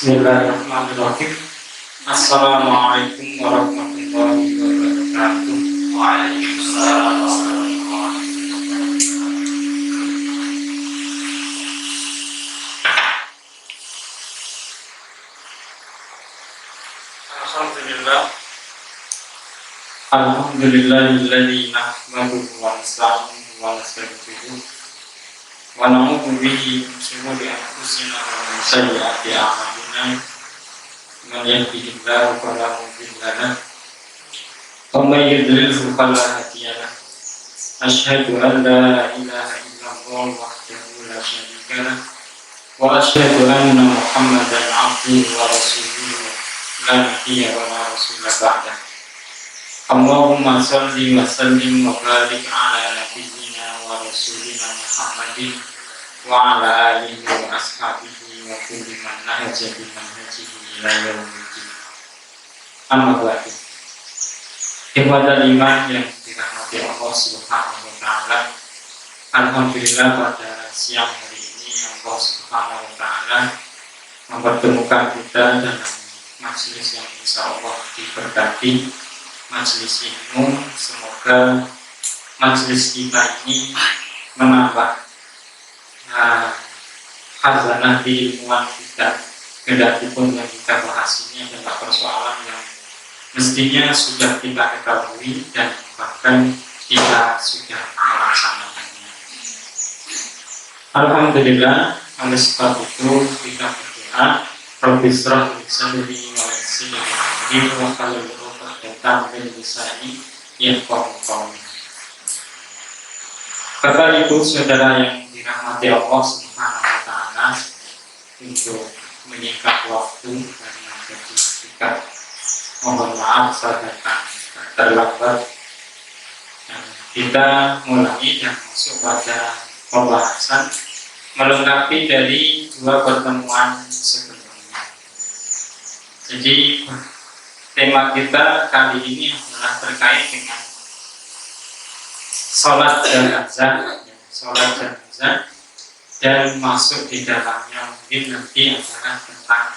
Bismillahirrahmanirrahim. Assalamualaikum warahmatullahi wabarakatuh. Waalaikumsalam warahmatullahi wabarakatuh. Alhamdulillah. Alhamdulillahilladzi nahmaduhu wa nasta'inuhu wa nastaghfiruh wa na'udzu bihi min shururi anfusina wa min sayyiati a'malina. Man yahdihillahu fala mudilla lahu wa man yudlilhu fala hadiya lahu. Asyhadu an la ilaha illallah wahdahu la syarika lahu wa asyhadu anna Muhammadan abduhu wa rasuluhu la nabiyya wa la rasula ba'dahu. Allahumma sholli wa sallim wa barik ala nabiyyina wa rasulina Muhammadin wa ala alihi wa ashabihi wa kulli man nahaja bi manhajihi ila yaumil din. Amma ba'du. Ikhwatal iman yang dirahmati Allah Subhanahu wa taala. Alhamdulillah pada siang hari ini Allah Subhanahu wa taala mempertemukan kita dalam majelis yang insyaallah diberkati, majelis ilmu. Semoga majelis kita ini menambah khazanah ilmuwan kita. Kedatipun yang kita bahas ini adalah persoalan yang mestinya sudah kita ketahui dan bahkan kita sudah melaksanakannya. Alhamdulillah, oleh sebab itu kita berdoa, Rabbi shrah li sadri wa yassir li amri wahlul 'uqdatam min lisani yafqahu qawli. Bapak Ibu Saudara yang dirahmati Allah Subhanahu wa taala, untuk menyingkat waktu karena jadi singkat, mohon maaf saya datang terlambat. Dan kita mulai dan masuk pada pembahasan melengkapi dari dua pertemuan sebelumnya. Jadi tema kita kali ini adalah terkait dengan sholat jenazah, dan masuk di dalamnya mungkin nanti adalah tentang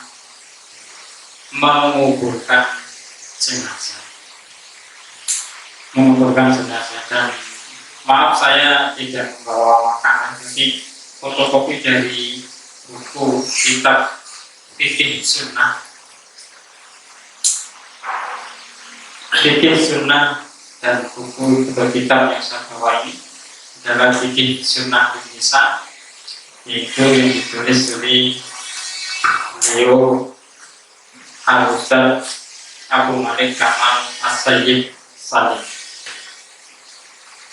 menguburkan jenazah. Dan maaf saya tidak membawa makanan, jadi fotokopi dari buku kitab Fikih Sunnah. Fikih Sunnah dan buku atau kitab yang saya bawa ini adalah Fikih Sunnah Indonesia, yaitu yang ditulis oleh beliau Al-Ustaz Abu Malik Kamal As-Sayyid Salim.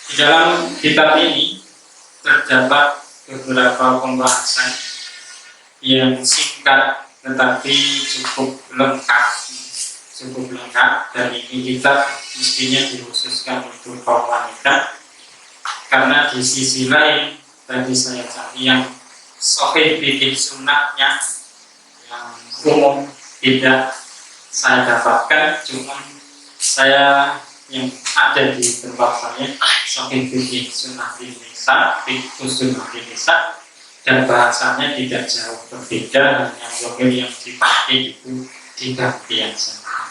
Di dalam kitab ini terdapat beberapa pembahasan yang singkat tetapi cukup lengkap, dan ini kitab mestinya dikhususkan untuk kaum wanita, karena di sisi lain tadi saya cari yang sahih fikih sunnahnya yang umum tidak saya dapatkan, cuma saya yang ada di tempat saya sahih fikih sunnah Indonesia, fikih sunnah Indonesia, dan bahasanya tidak jauh berbeda, hanya zahir yang dipakai itu diganti saja.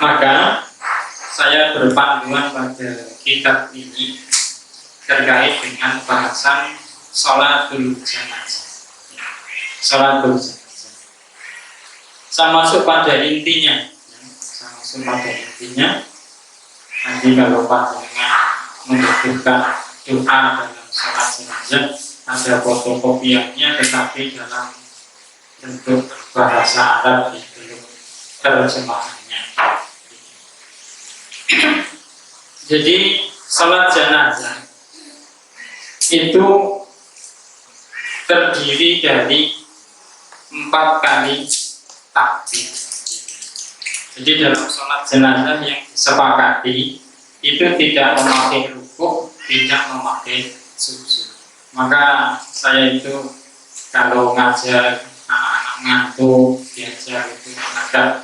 Maka saya berpanduan pada kitab ini terkait dengan bahasan sholatul jenazah. Saya masuk pada intinya. Nanti kalau panjenengan membutuhkan doa dalam sholat jenazah, ada fotokopiannya, tetapi dalam bentuk bahasa Arab itu terjemahannya. Jadi sholat jenazah itu terdiri dari 4 kali takbir. Jadi dalam sholat jenazah yang disepakati itu tidak memakai rukuk, tidak memakai sujud. Maka saya itu kalau ngajar anak-anak ngantuk, diajar itu agak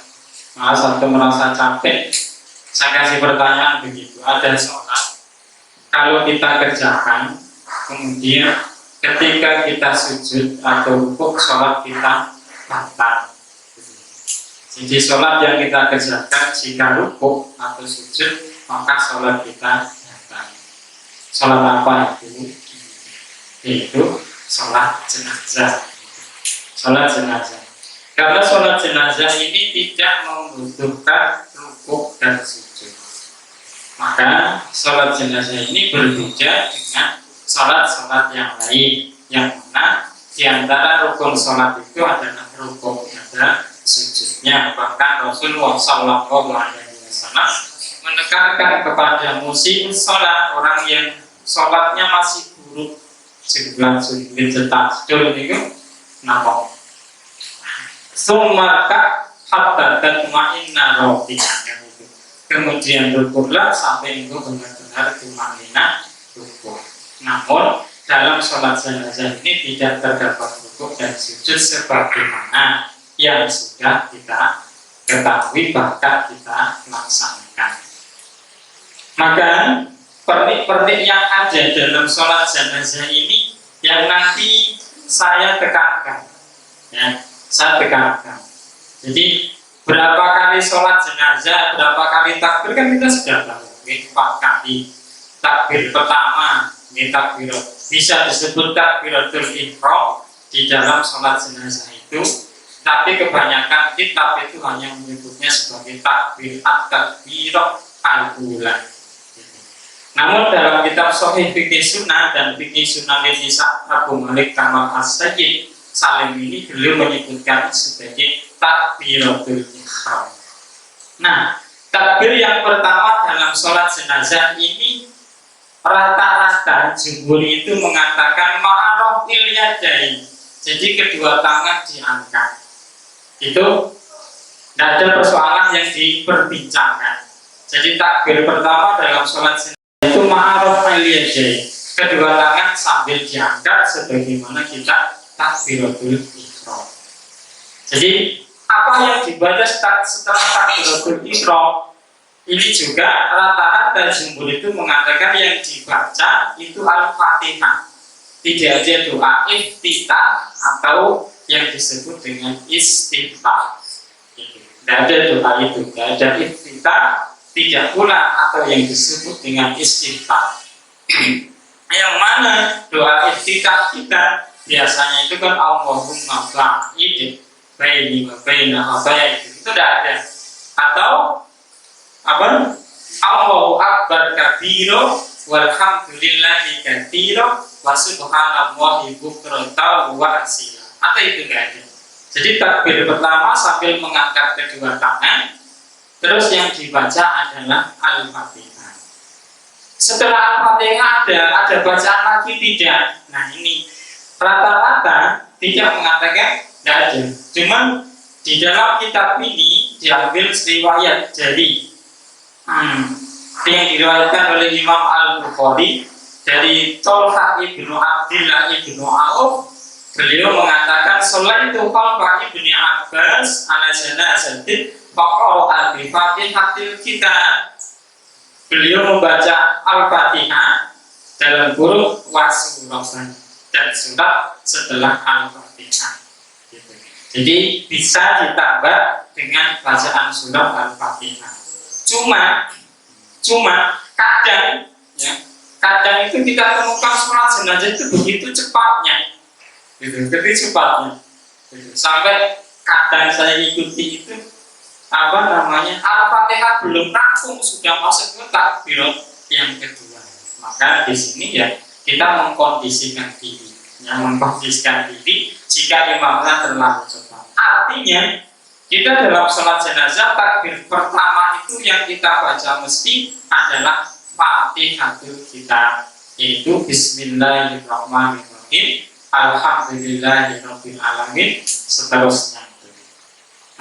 malas atau merasa capek, saya kasih pertanyaan begitu. Ada sholat, kalau kita kerjakan, kemudian ketika kita sujud atau rukuk, sholat kita batal. Jadi sholat yang kita kerjakan jika rukuk atau sujud, maka sholat kita batal. Sholat apa itu? Yaitu sholat jenazah. Sholat jenazah. Karena sholat jenazah ini tidak membutuhkan rukuk dan sujud, maka sholat jenazah ini berbeda dengan sholat-sholat yang lain, yang mana diantara rukun sholat itu adalah rukuk dan sujudnya. Bahkan Rasulullah SAW menekankan kepada musim sholat, orang yang sholatnya masih buruk, jumlah cetak itu nampak sumarka hatta tatma'inna rabbika, kemudian rukuklah sampai itu benar-benar tumanina rukuk. Namun dalam sholat jenazah ini tidak terdapat rukuk dan sujud sebagaimana yang sudah kita ketahui bahkan kita laksanakan. Maka pernik-pernik yang ada dalam sholat jenazah ini yang nanti saya tekankan, ya, saya tekankan. Jadi berapa kali sholat jenazah, berapa kali takbir kan kita sudah tahu. 4 kali takbir pertama, ini takbir bisa disebut takbiratul ihram di dalam sholat jenazah itu. Tapi kebanyakan kitab itu hanya menyebutnya sebagai takbir at-takbirah al-ula. Namun dalam kitab Sahih Fikih Sunnah dan Fikih Sunnah Nisa Abu Malik Kamal As-Sayyid Salim ini beliau menyebutkan sebagai takbiratul ihram. Nah, takbir yang pertama dalam sholat jenazah ini rata-rata jumhur itu mengatakan ma'aruf ilyadain. Jadi kedua tangan diangkat. Itu tidak ada persoalan yang diperbincangkan. Jadi takbir pertama dalam sholat jenazah itu ma'aruf ilyadain. Kedua tangan sambil diangkat sebagaimana kita takbiratul ihram. Jadi apa yang dibaca setelah takbiratul ihram ini juga rata-rata jumhur itu mengatakan yang dibaca itu Al-Fatihah. Tidak ada doa iftitah atau yang disebut dengan istiftah. Tidak ada doa itu, tidak ada iftitah, tidak pula atau yang disebut dengan istiftah. Yang mana doa iftitah kita biasanya itu kan Allahumma ba'id baini wa baina khataya, itu tidak ada. Atau apa? Allahu akbar kabiro walhamdulillahi katsira wa subhanallahi bukratan wa asila. Atau itu tidak ada. Jadi takbir pertama sambil mengangkat kedua tangan, terus yang dibaca adalah Al-Fatihah. Setelah Al-Fatihah ada bacaan lagi tidak? Nah ini rata-rata tidak mengatakan tidak ada. Cuman di dalam kitab ini diambil riwayat dari yang diriwayatkan oleh Imam Al-Bukhari dari Tolha ibnu Abdillah ibnu Auf. Beliau mengatakan sholaitu khalfa ibni Abbas ala janazatin faqara bi Fatihatil kitab. Beliau membaca Al-Fatihah dalam huruf wasuratan dan surat setelah Al-Fatihah. Jadi bisa ditambah dengan bacaan surat Al-Fatihah. Cuma kadang ya, kadang itu kita temukan sholat jenazah itu begitu cepatnya. Sampai kadang saya ikuti itu Al-Fatihah belum rampung sudah masuk ke takbir yang kedua. Maka di sini ya kita mengkondisikan diri, jika imamnya terlalu cepat. Artinya kita dalam sholat jenazah takbir pertama itu yang kita baca mesti adalah Fatihatul Kitab, yaitu Bismillahirrahmanirrahim, Alhamdulillahirabbil alamin, seterusnya.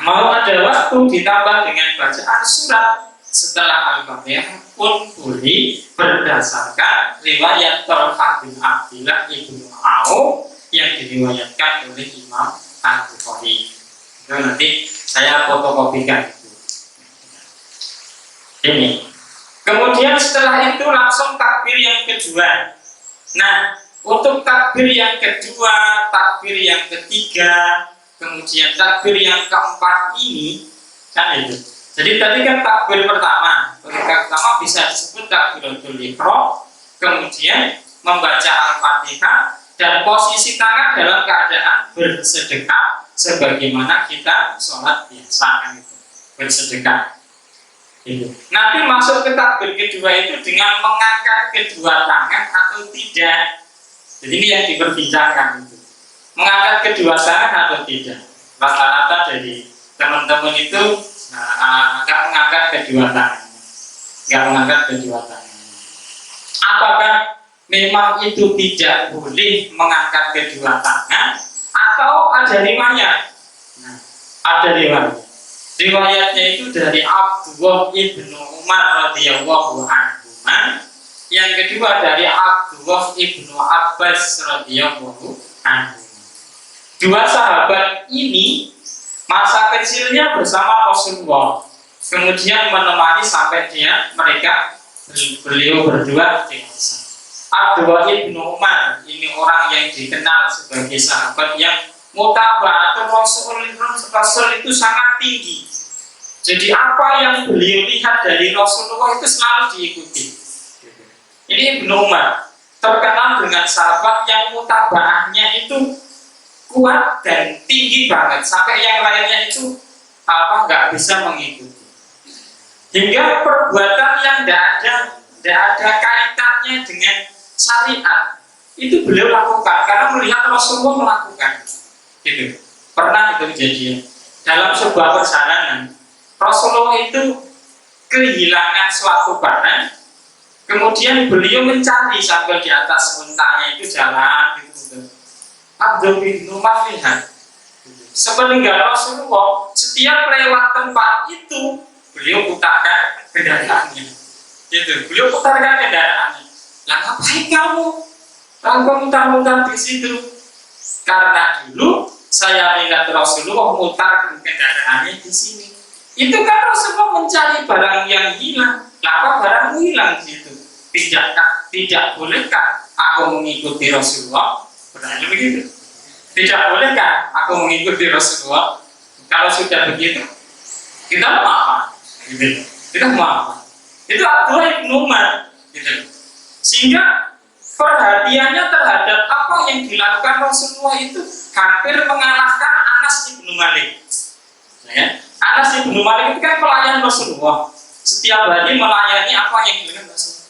Mau ada waktu ditambah dengan bacaan surat setelah Al-Fatihah pun boleh berdasarkan riwayat Tolha bin Abdillah ibnu Auf yang diriwayatkan oleh Imam Al-Bukhari. Itu nanti saya fotokopikan itu. Ini. Kemudian setelah itu langsung takbir yang kedua. Nah, untuk takbir yang kedua, takbir yang ketiga, kemudian takbir yang keempat ini kan itu. Jadi tadi kan takbir pertama bisa disebut takbiratul ihram, kemudian membaca Al-Fatihah dan posisi tangan dalam keadaan bersedekah sebagaimana kita sholat biasa kan itu, bersedekah. Itu. Nanti masuk ke takbir kedua itu dengan mengangkat kedua tangan atau tidak. Jadi ini yang diperbincangkan itu. Mengangkat kedua tangan atau tidak. Rata-rata dari teman-teman itu nggak mengangkat kedua tangan. Nggak mengangkat kedua tangan. Apakah memang itu tidak boleh mengangkat kedua tangan atau ada riwayat? Nah, ada riwayat. Riwayatnya itu dari Abdullah ibnu Umar radhiyallahu anhu. Yang kedua dari Abdullah ibnu Abbas radhiyallahu anhu. Dua sahabat ini masa kecilnya bersama Rasulullah, kemudian menemani sampai beliau berdua dewasa. Abdullah ibnu Umar ini orang yang dikenal sebagai sahabat yang mutaba'atul Rasul itu sangat tinggi. Jadi apa yang beliau lihat dari Rasulullah itu selalu diikuti. Ini Ibnu Umar terkenal dengan sahabat yang mutaba'ahnya itu kuat dan tinggi banget sampai yang lainnya itu nggak bisa mengikuti. Hingga perbuatan yang tidak ada kaitannya dengan syariat itu beliau lakukan karena melihat Rasulullah melakukan. Gitu. Pernah itu kejadian dalam sebuah perjalanan Rasulullah itu kehilangan suatu barang, kemudian beliau mencari sambil di atas untanya itu jalan gitu. Abdul bin Umar lihat sepeninggal Rasulullah setiap lewat tempat itu beliau putarkan kendaraannya gitu. Beliau putarkan kendaraannya. Lah ngapain kamu mutar-mutar di situ? Karena dulu saya lihat Rasulullah mutar kendaraannya di sini. Itu kan Rasulullah mencari barang yang hilang. Apa barang hilang di situ? Tidak bolehkah aku mengikuti Rasulullah? Berarti begitu. Tidak bolehkah aku mengikuti Rasulullah? Kalau sudah begitu, kita mau apa? Gitu. Kita mau apa? Itu Abdullah ibn Umar. Gitu. Sehingga perhatiannya terhadap apa yang dilakukan Rasulullah itu hampir mengalahkan Anas ibn Malik. Ya. Anas ibn Malik itu kan pelayan Rasulullah. Setiap hari melayani apa yang dilakukan Rasulullah.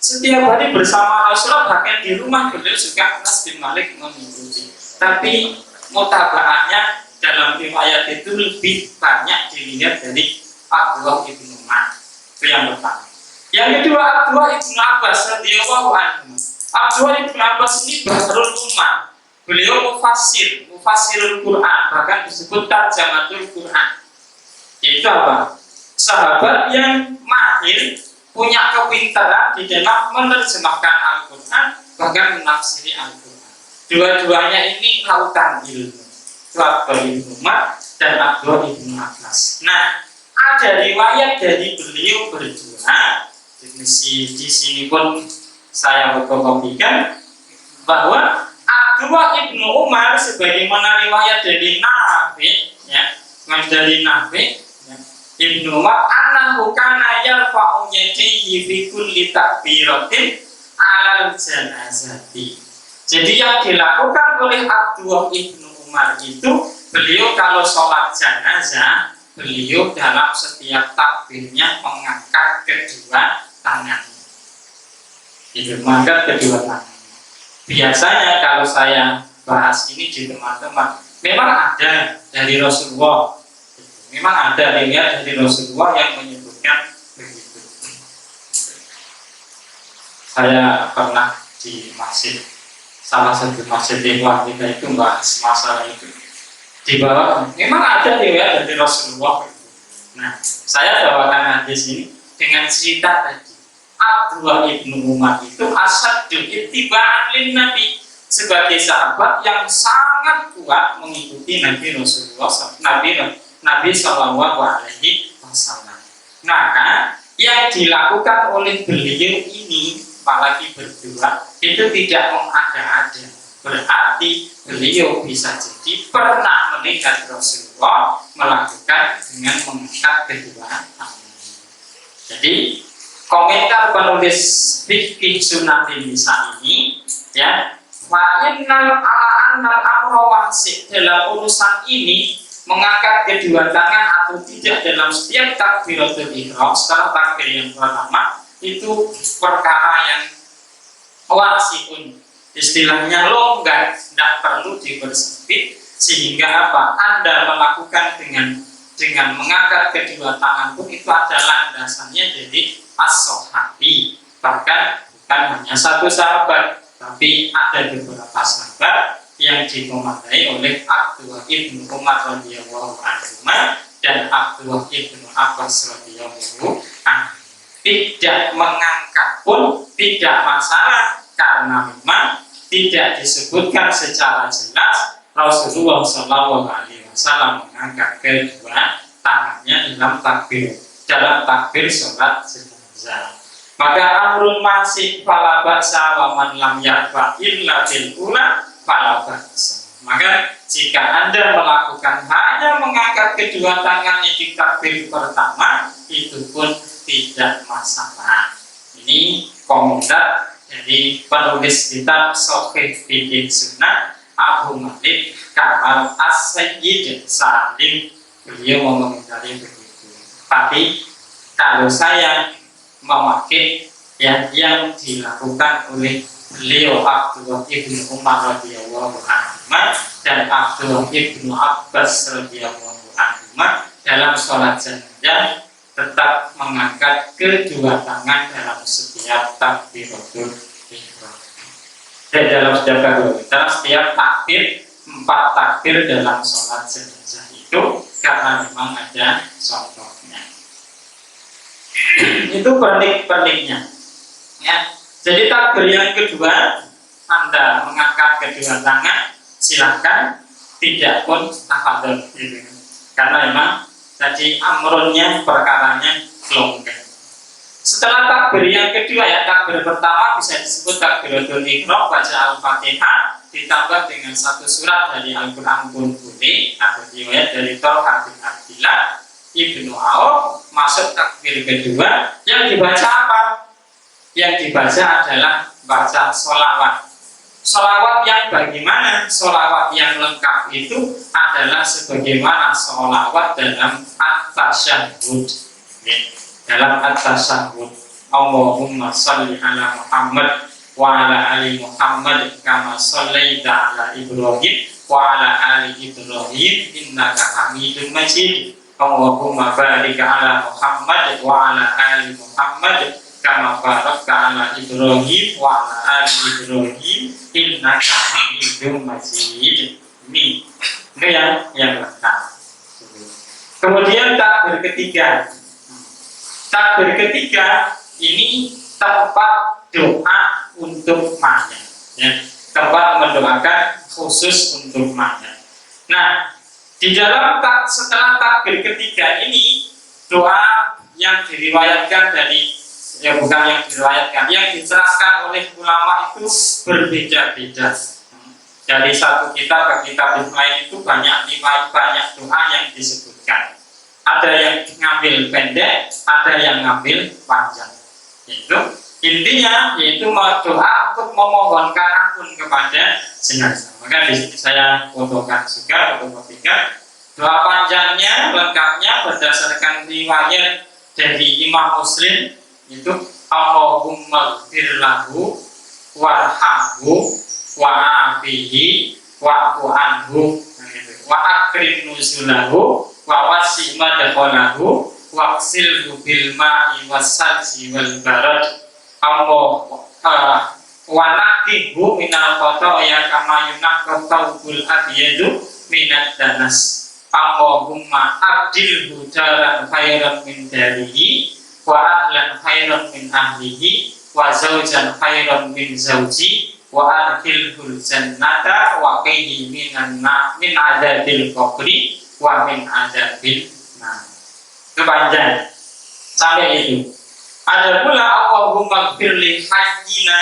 Setiap hari bersama Rasulullah, bahkan di rumah beliau juga Anas bin Malik mengikuti. Tapi mutaba'ahnya dalam riwayat itu lebih banyak dilihat dari Abdullah ibn Umar. Itu yang pertama. Yang kedua Abdullah ibn Abbas radhiyallahu anhu. Abdullah ibn Abbas ini bahrul ummah. Beliau mufassirul Quran, bahkan disebut tarjamatul Quran. Yaitu apa? Sahabat yang mahir, punya kepintaran di dalam menerjemahkan Al-Quran, bahkan menafsiri Al-Quran. Dua-duanya ini lautan ilmu. Abdullah ibn Umar dan Abdullah ibn Abbas. Nah, ada riwayat dari beliau berdua. Di sini pun saya fotokopikan bahwa Abdullah ibnu Umar sebagaimana riwayat dari Nafi, ya, Ibnu Umar annahu kana yarfa'u yadayhi fi kulli takbiratin 'alal janazati. Jadi yang dilakukan oleh Abdullah ibnu Umar itu beliau kalau sholat jenazah, beliau dalam setiap takbirnya mengangkat kedua tangan. Itu mengangkat kedua tangan. Biasanya kalau saya bahas ini di teman-teman, memang ada dari Rasulullah. Memang ada riwayat dari Rasulullah yang menyebutkan begitu. Saya pernah di masjid, salah satu masjid di luar kita itu bahas masalah itu. Di bawah memang ada riwayat dari Rasulullah. Nah, saya bawakan hadis ini dengan cerita tadi. Abdullah ibnu Umar itu asyadul ittiba'an lin Nabi, sebagai sahabat yang sangat kuat mengikuti Nabi Rasulullah Nabi Shallallahu Alaihi Wasallam. Maka yang dilakukan oleh beliau ini, apalagi berdua, itu tidak mengada-ada. Berarti beliau bisa jadi pernah melihat Rasulullah melakukan dengan mengangkat kedua tangan. Jadi komentar penulis fikih Sunatin Nisa ini, ya, wa innal annal amra wasi, dalam urusan ini mengangkat kedua tangan atau tidak dalam setiap takbiratul ihram setelah takbir yang pertama itu perkara yang wasiun, istilahnya longgar, tidak perlu dipersempit, sehingga apa? Anda melakukan dengan mengangkat kedua tangan pun itu ada landasannya dari as-sahabi. Bahkan bukan hanya satu sahabat, tapi ada beberapa sahabat yang dikomandai oleh Abdullah ibnu Umar radhiyallahu anhu dan Abdullah ibnu Abbas radhiyallahu anhu. Tidak mengangkat pun tidak masalah, karena memang tidak disebutkan secara jelas Rasulullah Shallallahu Alaihi Wasallam mengangkat kedua tangannya dalam takbir sholat jenazah. Maka amrun masih fala ba'sa wa man lam yarfa illa bil ula fala ba'sa. Maka jika Anda melakukan hanya mengangkat kedua tangannya di takbir pertama, itu pun tidak masalah. Ini komentar dari penulis kitab Shahih Fiqh Sunnah Abu Malik Kamal As-Sayyid Salim. Beliau mengomentari begitu. Tapi kalau saya memakai yang dilakukan oleh beliau Abdullah ibnu Umar radhiyallahu anhu dan Abdullah ibnu Abbas radhiyallahu anhu dalam sholat jenazah, tetap mengangkat kedua tangan dalam setiap takbiratul ihram. Dan dalam setiap takbir, 4 takbir dalam sholat jenazah itu karena memang ada contohnya. Itu pernik-perniknya, ya. Jadi takbir yang kedua, Anda mengangkat kedua tangan, silahkan, tidak pun tafadhol, gitu. Karena memang tadi amrunnya, perkaranya longgar. Setelah takbir yang kedua, ya, takbir pertama bisa disebut takbiratul ihram, baca Al-Fatihah ditambah dengan 1 surat dari Al-Quran pun boleh, atau riwayat dari Thalqah bin Abdillah Ibnu Auf. Masuk takbir kedua, yang dibaca apa? Yang dibaca adalah baca sholawat. Sholawat yang bagaimana? Sholawat yang lengkap itu adalah sebagaimana sholawat dalam at-tasyahud. Dalam at-tasyahud, Allahumma sholli ala Muhammad wa ala ali Muhammad kama shollaita ala Ibrahim wa ala ali Ibrahim innaka Hamidum Majid. Allahumma barik ala Muhammad wa ala ali Muhammad kama barakta ala Ibrahim wa ala ali Ibrahim innaka Hamidum Majid. Ini yang lengkap. Kemudian takbir ketiga. Takbir ketiga ini tempat doa untuk mayat, ya. Tempat mendoakan khusus untuk mayat. Nah, di dalam setelah takbir ketiga ini, doa yang diriwayatkan dari, ya bukan yang diriwayatkan, yang dicerahkan oleh ulama itu berbeda-beda. Dari satu kitab ke kitab yang lain itu banyak doa yang disebutkan. Ada yang ngambil pendek, ada yang ngambil panjang. Intinya yaitu doa untuk memohonkan ampun kepada jenazah. Maka di sini saya fotokan juga, fotokopikan. Doa panjangnya, lengkapnya berdasarkan riwayat dari Imam Muslim itu Allahumma ighfir lahu warhamhu wa'afihi wa'fu anhu wa akrim nuzulahu wa wasi' madkhalahu waqsilhu bil ma'i wassalji wal barad wa naqihu minal khotoya kama yunaqqa thawbul abyadu minad danas. Allahumma abdilhu daran khairan min darihi wa ahlan khairan min ahlihi wa zawjan khairan min zawji wa adkhilhul jannata wa qihi min adzabil qabri wa min adzabil nar. Itu panjang sampai itu. Ada pula Allahumma firli hayyina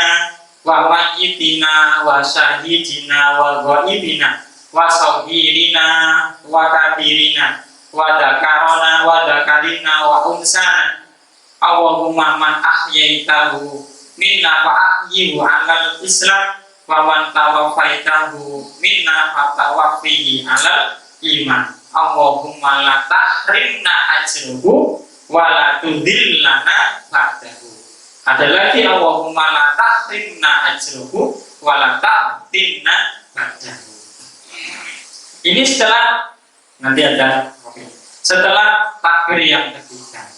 wa mayyitina wa syahidina wa ghaibina wa sawhirina wa kabirina wa dzakarana wa dzakarina wa unsana. Allahumma man ahyaitahu minna fa ahyihu 'alal Islam wa man tawaffaitahu minna fa tawaffihi 'alal iman. Allahumma la tahrimna ajruhu wa la tudhillana ba'dahu. Ada lagi Allahumma la tahrimna ajruhu wa la ta'tinna ba'dahu. Ini setelah nanti ada setelah takbir yang ketiga.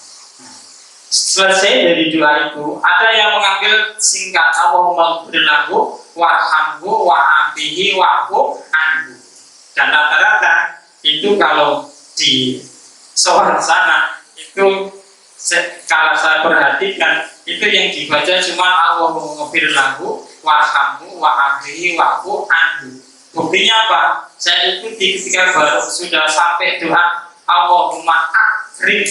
Selesai dari doa itu, ada yang mengambil singkat Allahumma ighfir lahu warhamhu wa'afihi wa'fu anhu. Dan rata-rata itu kalau di soal sana itu kalau saya perhatikan itu yang dibaca cuma Allahumma ighfir lahu warhamhu wa'afihi wa'fu anhu. Buktinya apa? Saya ikuti ketika baru sudah sampai doa Allahumma akrim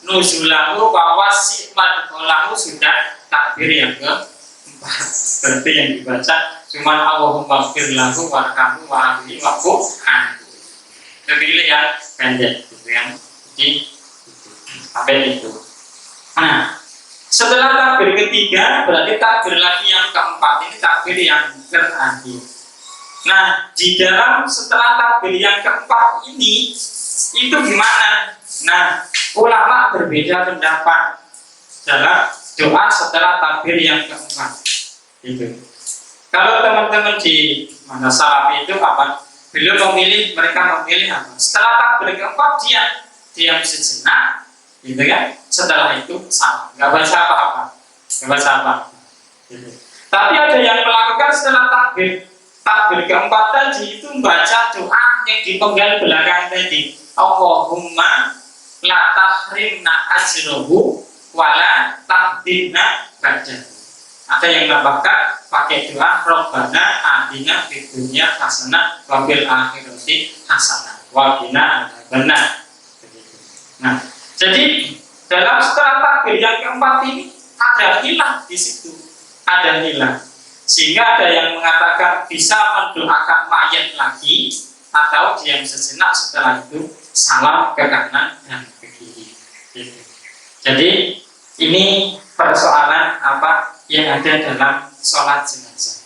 nuzulahu wa wasi' madkhalahu sudah takbir yang keempat. Berarti yang dibaca cuma Allahumma ighfir lahu warhamhu wa'afihi wa'fu anhu. Lebih yang pendek gitu yang sampai itu. Nah, setelah takbir ketiga berarti takbir lagi yang keempat. Ini takbir yang terakhir. Nah, di dalam setelah takbir yang keempat ini itu gimana? Nah, ulama berbeda pendapat dalam doa setelah takbir yang keempat. Itu. Kalau teman-teman di mana salafi itu apa? Beliau mereka memilih apa? Setelah takbir keempat diam sejenak, gitu kan? Setelah itu salam, nggak baca apa-apa, nggak baca apa. Gitu. Tapi ada yang melakukan setelah takbir keempat tadi itu membaca doa yang di penggal belakang tadi. Allahumma la tahrimna ajruhu wala ta'tinna ba'dahu. Ada yang menambahkan pakai doa Rabbana atina fid dunya hasanah wa fil akhirati hasanah wa qina adzabannar. Nah, jadi dalam setelah takbir yang keempat ini ada hilang di situ, ada hilang. Sehingga ada yang mengatakan bisa mendoakan mayat lagi atau diam sejenak setelah itu salam ke kanan dan ke kiri. Gitu. Jadi ini persoalan apa yang ada dalam sholat jenazah.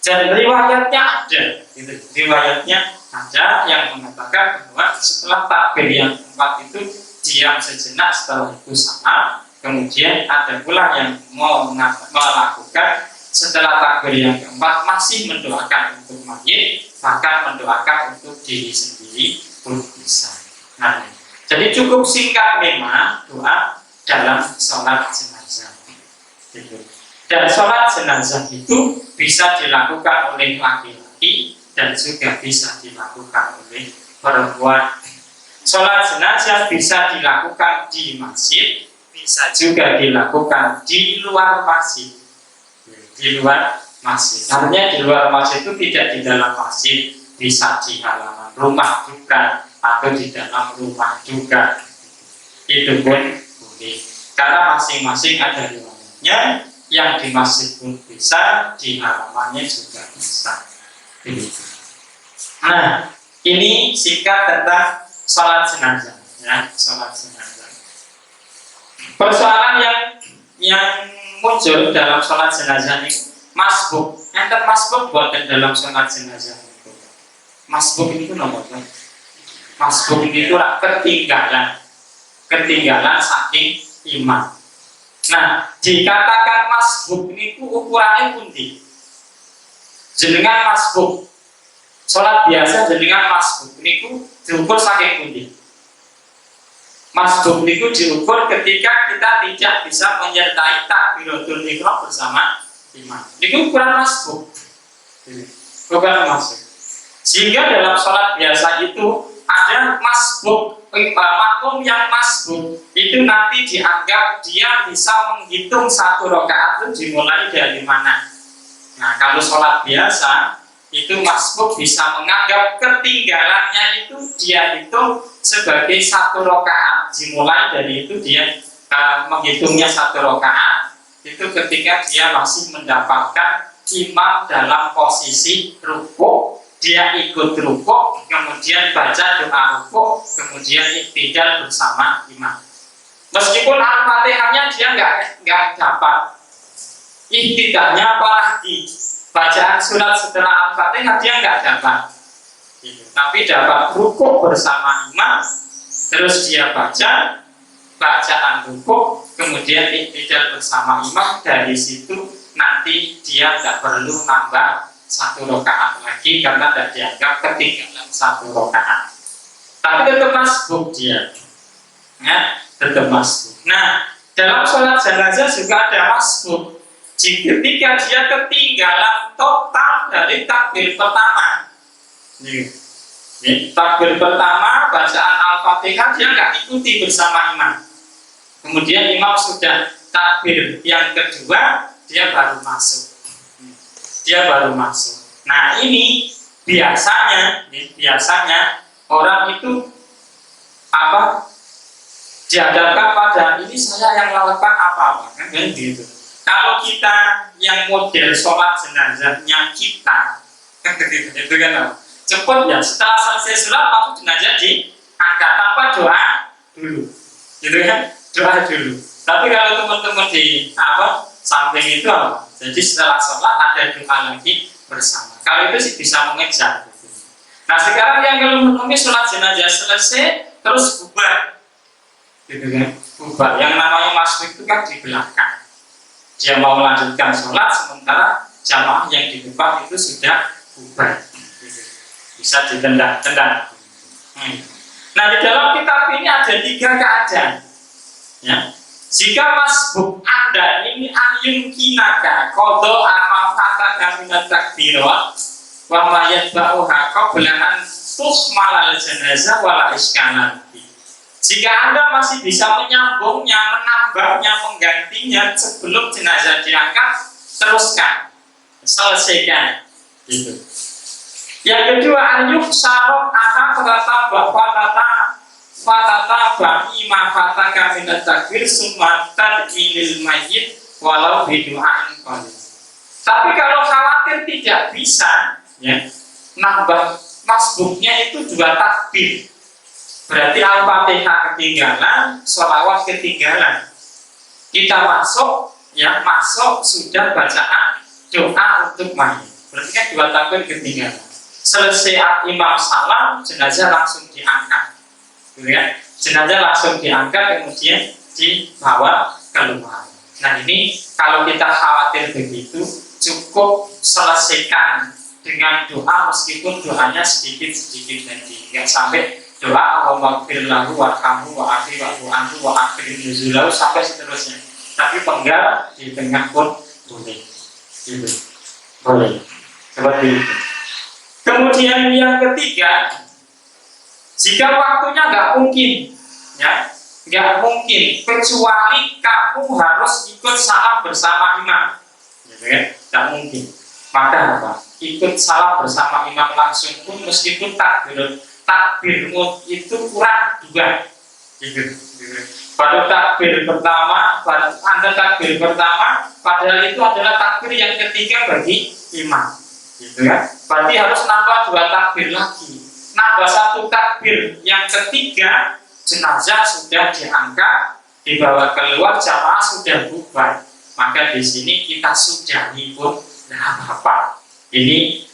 Dan riwayatnya ada, gitu. Riwayatnya ada yang mengatakan bahwa setelah takbir yang keempat itu diam sejenak setelah itu salam. Kemudian ada pula yang mau melakukan setelah takbir yang keempat masih mendoakan untuk mayit, bahkan mendoakan untuk diri sendiri pun bisa. Nah, jadi cukup singkat memang doa dalam sholat jenazah. Gitu. Dan sholat jenazah itu bisa dilakukan oleh laki-laki dan juga bisa dilakukan oleh perempuan. Sholat jenazah bisa dilakukan di masjid, bisa juga dilakukan di luar masjid. Di luar masjid. Artinya di luar masjid itu tidak di dalam masjid, bisa di halaman rumah juga atau di dalam rumah juga. Itu pun boleh. Karena masing-masing ada riwayatnya, yang di masjid pun bisa, di halamannya juga bisa. Nah, ini singkat tentang sholat jenazah, ya, sholat jenazah. Persoalan yang muncul dalam sholat jenazah ini masbuk. Enten masbuk buatan dalam sholat jenazah itu. Masbuk itu nomornya. Masbuk itu lah ketinggalan saking imam. Nah, dikatakan masbuk itu ukurannya pundi. Jenengan masbuk. Sholat biasa jenengan masbuk itu diukur saking pundi. Masbuk itu diukur ketika kita tidak bisa menyertai takbiratul ihram bersama imam. Itu ukuran masbuk. Ukuran masbuk. Sehingga dalam sholat biasa itu ada masbuk, makmum yang masbuk itu nanti dianggap dia bisa menghitung satu rakaat itu dimulai dari mana. Nah, kalau sholat biasa itu masbuk bisa menganggap ketinggalannya itu dia hitung sebagai satu rakaat, dimulai dari itu dia menghitungnya satu rakaat itu ketika dia masih mendapatkan imam dalam posisi rukuk dia ikut rukuk, kemudian baca doa rukuk, kemudian iktidal bersama imam. Meskipun Al-Fatihahnya dia nggak dapat, iktidalnya apalagi bacaan surat setelah Al-Fatihah dia nggak dapat, gitu. Tapi dapat rukuk bersama imam, terus dia baca bacaan rukuk, kemudian iktidal bersama imam. Dari situ nanti dia tidak perlu nambah 1 rakaat lagi karena tidak dianggap ketinggalan 1 rakaat. Tapi tetap masbuk dia, ya, tetap masbuk. Nah, dalam sholat jenazah juga ada masbuk. Ketika dia ketinggalan total dari takbir pertama, takbir pertama bacaan Al-Fatihah dia nggak ikuti bersama imam. Kemudian imam sudah takbir yang kedua, dia baru masuk. Nah, ini biasanya orang itu dihadapkan pada ini saya yang melakukan apa kan gitu. Kalau kita yang model sholat jenazahnya kita itu kan cepat ya, setelah selesai sholat langsung jenazah diangkat tanpa doa dulu, gitu kan, doa dulu. Tapi kalau teman-teman di samping itu jadi setelah sholat ada doa lagi bersama. Kalau itu sih bisa mengejar. Nah, sekarang yang belum menemui sholat jenazah selesai terus bubar, gitu kan, bubar. Yang namanya masuk itu kan di belakang. Dia mau melanjutkan sholat sementara jamaah yang di depan itu sudah bubar, gitu. Bisa ditendang-tendang. Nah, di dalam kitab ini ada 3 keadaan, ya. Jika masbuk Anda ini ayun kinaka kodo amafata kaminat takbirat wa mayat ba'uha qablaan tuhmalal jenazah wala iskanan. Jika Anda masih bisa menyambungnya, menambahnya, menggantinya sebelum jenazah diangkat, teruskan, selesaikan, gitu. Yang kedua, ayuk sarok aha fatata bagi mafata kaminat takbir sumatan ilil mayit walau bidu'an qalil. Tapi kalau khawatir tidak bisa, ya, nambah masbuknya itu 2 takbir. Berarti Al-Fatihah ketinggalan, sholawat ketinggalan. Kita masuk sudah bacaan doa untuk mayit. Berarti kan 2 takbir ketinggalan. Selesai imam salam, jenazah langsung diangkat. Ya, jenazah langsung diangkat kemudian dibawa keluar. Nah, ini kalau kita khawatir begitu, cukup selesaikan dengan doa meskipun doanya sedikit nanti, nggak sampai doa Allahumma ighfir lahu warhamhu wa afi wa anhu wa akrim nuzulahu sampai seterusnya. Tapi penggal di tengah pun boleh, gitu. Boleh seperti itu. Kemudian yang ketiga, jika waktunya nggak mungkin, ya, nggak mungkin, kecuali kamu harus ikut salam bersama imam, gitu ya, nggak mungkin. Maka apa? Ikut salam bersama imam langsung pun meskipun takbirmu itu kurang 2, gitu. Pada takbir pertama, padahal itu adalah takbir yang ketiga bagi imam, gitu ya. Berarti harus nambah 2 takbir lagi. Nambah 1 takbir yang ketiga, jenazah sudah diangkat, dibawa keluar, jamaah sudah bubar. Maka di sini kita sudahi pun tidak apa-apa. Ini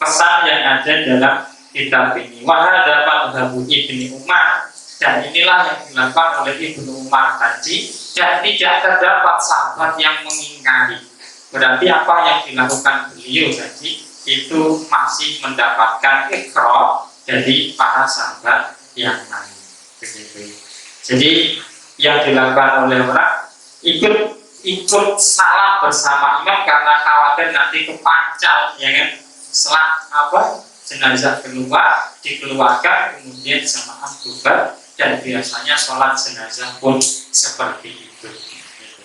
pesan yang ada dalam kitab ini. Wahada madhabu Ibnu Umar, dan inilah yang dilakukan oleh Ibnu Umar tadi, dan tidak terdapat sahabat yang mengingkari. Berarti apa yang dilakukan beliau tadi itu masih mendapatkan ikrar dari para sahabat yang lain. Begitu. Jadi yang dilakukan oleh orang ikut salam bersama imam karena khawatir nanti kepancal, ya kan? Setelah jenazah keluar, dikeluarkan, kemudian jamaah bubar, dan biasanya sholat jenazah pun seperti itu.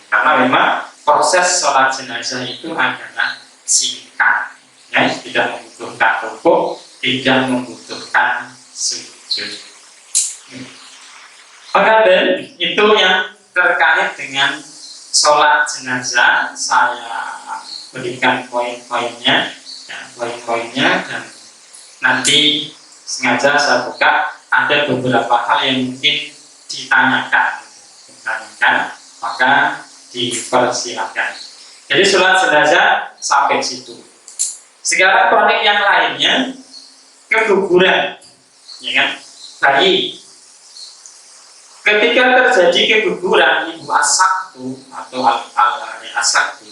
Karena memang proses sholat jenazah itu adalah singkat. Ya, tidak membutuhkan rukuk, tidak membutuhkan sujud. Maka itu yang terkait dengan sholat jenazah. Saya berikan poin-poinnya. ya, poin-poinnya, dan nanti sengaja saya buka ada beberapa hal yang mungkin ditanyakan, maka dipersilakan. Jadi sholat jenazah sampai situ. Sekarang kronik yang lainnya, keguguran, ya kan? Bayi. Ketika terjadi keguguran ibu asaktu atau asaktu,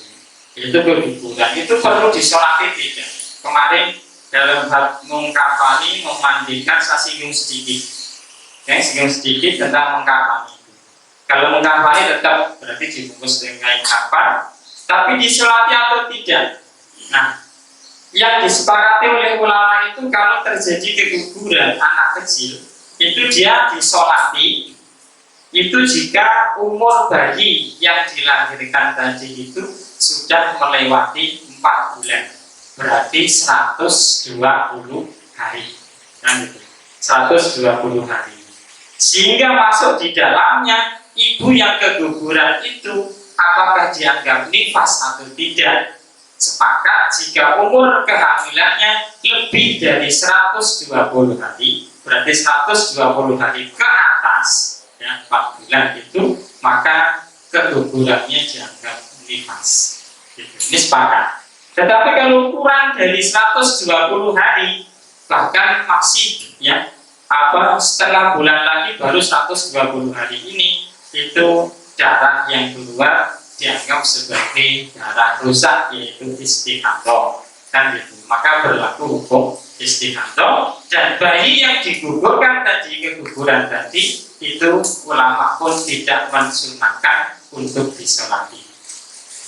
itu keguguran, itu perlu disolati tidak? Kemarin dalam bab mengkafani, memandikan, saya singgung sedikit, ya, singgung sedikit tentang mengkafani. Kalau mengkafani tetap berarti dibungkus dengan kain kafan, tapi disolati atau tidak? Nah, yang disepakati oleh ulama itu kalau terjadi keguguran anak kecil, itu dia disolati itu jika umur bayi yang dilahirkan tadi itu sudah melewati 4 bulan, berarti 120 hari, kan gitu, 120 hari, sehingga masuk di dalamnya ibu yang keguguran itu apakah dianggap nifas atau tidak. Sepakat jika umur kehamilannya lebih dari 120 hari, berarti 120 hari ke atas, ya, 4 bulan itu, maka kegugurannya dianggap nifas. Ini sepakat. Tetapi kalau kurang dari 120 hari, bahkan masih, ya, setengah bulan lagi baru 120 hari ini, itu darah yang keluar dianggap sebagai darah rusak, yaitu istihadah, kan gitu. Maka berlaku hukum istihadah, dan bayi yang digugurkan tadi, keguguran tadi, itu ulama pun tidak mensunahkan untuk disolati.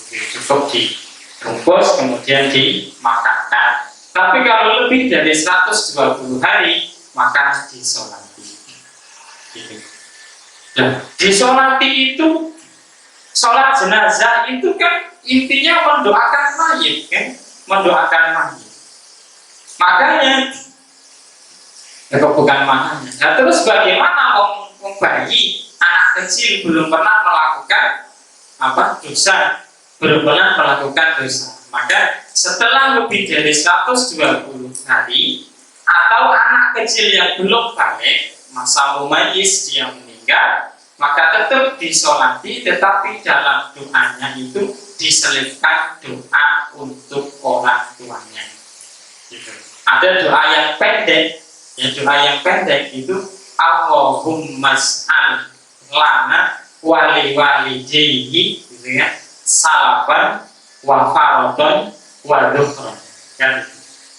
Cukup dibungkus kemudian dimakankan. Tapi kalau lebih dari 120 hari maka disolati. Gitu. Dan disolati itu, sholat jenazah itu kan intinya mendoakan mayit, kan? Mendoakan mayit. Makanya, bukan makanya. Nah, terus bagaimana bayi, anak kecil belum pernah melakukan dosa, belum pernah melakukan dosa. Maka setelah lebih dari 120 hari atau anak kecil yang belum balik, masa mumayyiz dia meninggal, maka tetap disolati, tetapi dalam doanya itu diselipkan doa untuk orang tuanya. Gitu. Ada doa yang pendek, ya, doa yang pendek itu Allahumma s'al lana wali walidayhi, gitu ya, salaban wa faradon wa dhuhran.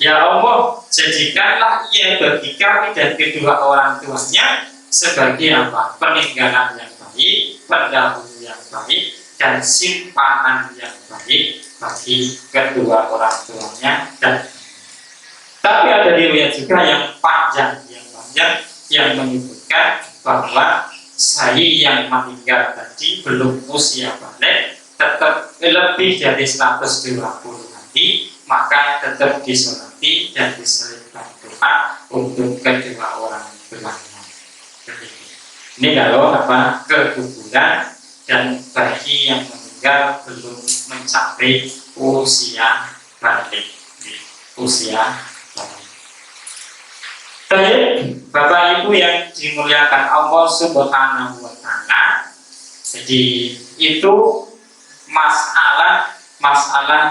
Ya Allah, jadikanlah ia bagi kami dan kedua orang tuanya sebagai apa? Peninggalan yang baik, pendahulu yang baik, dan simpanan yang baik bagi kedua orang tuanya. Dan tapi ada riwayat juga yang panjang yang menyebutkan bahwa saya yang meninggal tadi belum usia balik, tetap lebih dari 120 hari, maka tetap disolati dan diselipkan doa untuk kedua orang tuanya. Ini kalau keguguran dan bayi yang meninggal belum mencapai usia balik. Baik, Bapak Ibu yang dimuliakan Allah Subhanahu wa Ta'ala. Jadi itu masalah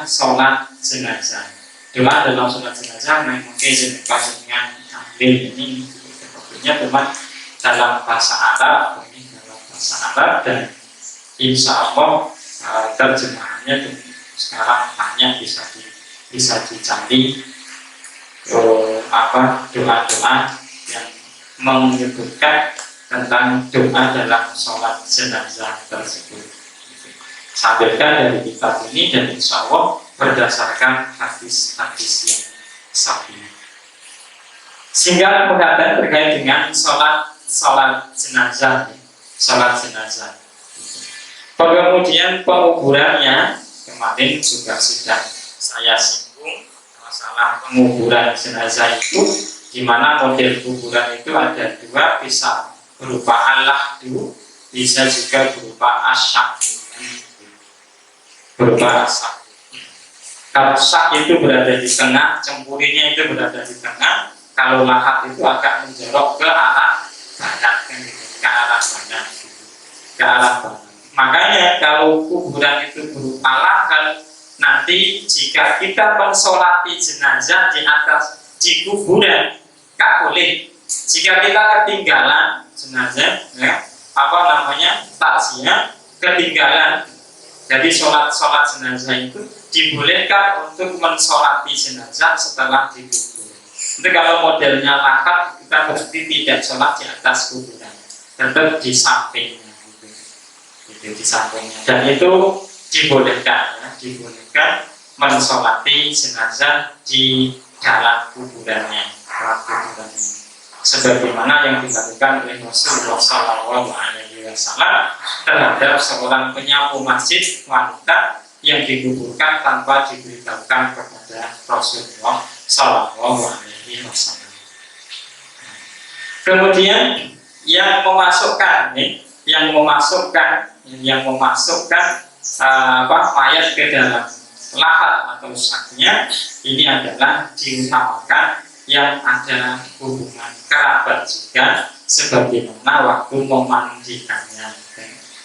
sholat jenazah. Doa dalam sholat jenazah mungkin dengan ambil ini sebetulnya teman dalam bahasa Arab, dan insya Allah terjemahannya sekarang banyak bisa dicari doa-doa yang menyebutkan tentang doa dalam sholat jenazah tersebut. Sampaikan dari kitab ini dan insya Allah berdasarkan hadis-hadis yang sahih. Sehingga pengkajian terkait dengan sholat jenazah. Kemudian penguburannya kemarin juga sudah saya singgung masalah penguburan jenazah itu, di mana model kuburan itu ada dua, bisa berupa al-lahdu, bisa juga berupa asyak. Kalau sak itu berada di tengah, cempurinya itu berada di tengah. Kalau lahat itu agak menjorok ke arah barat, kan gitu, ke arah barat, gitu. Ke arah barat. Makanya kalau kuburan itu berupa lahat, nanti jika kita mensolati jenazah di atas di kuburan, kan boleh. Jika kita ketinggalan jenazah, ya, apa namanya, takziah, ketinggalan, jadi sholat jenazah itu dibolehkan untuk mensolati jenazah setelah dikubur. Itu kalau modelnya lakat, kita berarti tidak sholat di atas kuburan, tetap di sampingnya, gitu, di sampingnya. Dan itu dibolehkan, ya, dibolehkan mensolati jenazah di dalam kuburannya, sebagaimana yang dilakukan oleh Rasulullah SAW terhadap seorang penyapu masjid wanita yang dikuburkan tanpa diberitahukan kepada Rasulullah SAW. Kemudian yang memasukkan mayat ke dalam lahat atau saknya ini adalah diutamakan yang ada hubungan kerabat juga, sebagaimana waktu memandikannya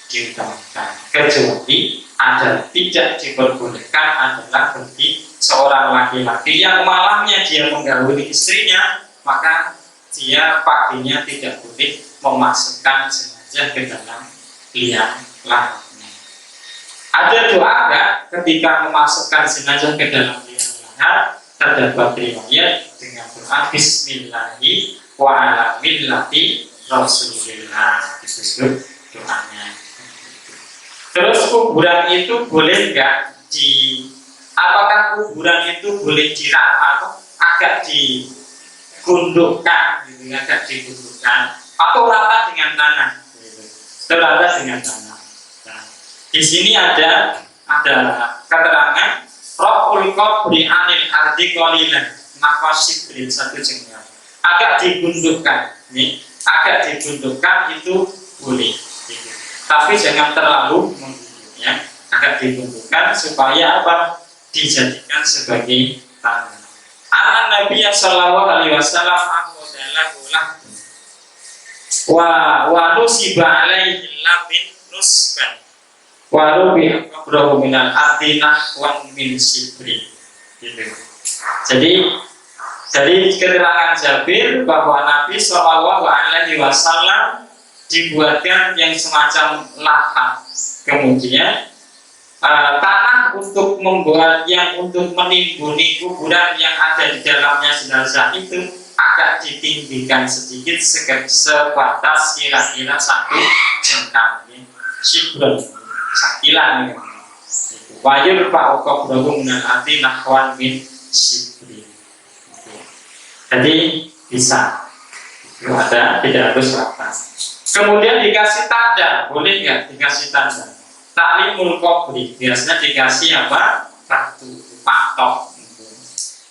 diutamakan. Kecuali ada tidak diperbolehkan adalah bagi seorang laki-laki yang malamnya dia menggauli istrinya, maka dia paginya tidak boleh memasukkan jenazah ke dalam liang lahatnya. Ada doa enggak ketika memasukkan jenazah ke dalam liang lahat? Terdapat riwayat dengan doa Bismillahi wa ala millati Rasulillah, disebut doanya. Terus kuburan itu boleh enggak apakah kuburan itu boleh dirata agak digundukkan, gitu, agak digundukkan atau rata dengan tanah, gitu. Terata dengan tanah. Nah, di sini ada keterangan Raf'ul qabri anil ardi qalilan nafasibrin, satu jengkal. Agak digundukkan, nih, agak digundukkan itu boleh, gitu. Tapi jangan terlalu menggunduk, ya. Agak digundukkan supaya apa? Dijadikan sebagai tanah. Anak Nabi sallallahu alaihi wasallam wa nusiba alaihi labin nusban warubi abrahu minal artinah wan min sibri, gitu. Jadi dari keterangan Jabir bahwa Nabi Shallallahu Alaihi Wasallam dibuatkan yang semacam lahat, kemudian tanah untuk membuat yang untuk menimbuni kuburan yang ada di dalamnya jenazah itu agak ditinggikan sedikit sebatas kira-kira satu jengkal, sibron, sakilan, wajur pak ukobrahu minal arti nahwan min sibri. Jadi bisa itu ada, tidak harus rata. Kemudian dikasih tanda, boleh nggak dikasih tanda? Taklimul qabri biasanya dikasih apa? Batu, patok, gitu.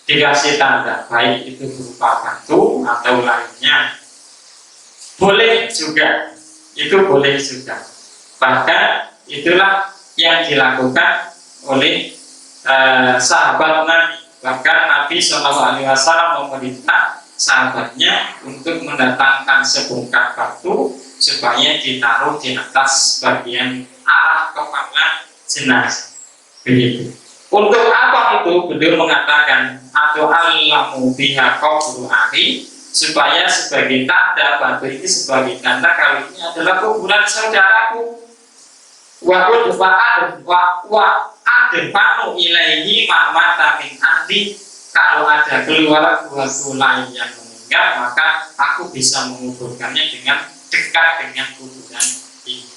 Dikasih tanda, baik itu berupa batu atau lainnya. Boleh juga, itu boleh juga. Bahkan itulah yang dilakukan oleh sahabat Nabi. Bahkan Nabi SAW memerintah sahabatnya untuk mendatangkan sebongkah batu supaya ditaruh di atas bagian arah kepala jenazah. Begitu. Untuk apa itu? Beliau mengatakan atau alamu biha qabru akhi, supaya sebagai tanda, batu ini sebagai tanda kalau ini adalah kuburan saudaraku. Wa adfanu ilaihi mamata min andi, kalau ada keluarga lain yang meninggal maka aku bisa menguburkannya dengan dekat dengan kuburan ini,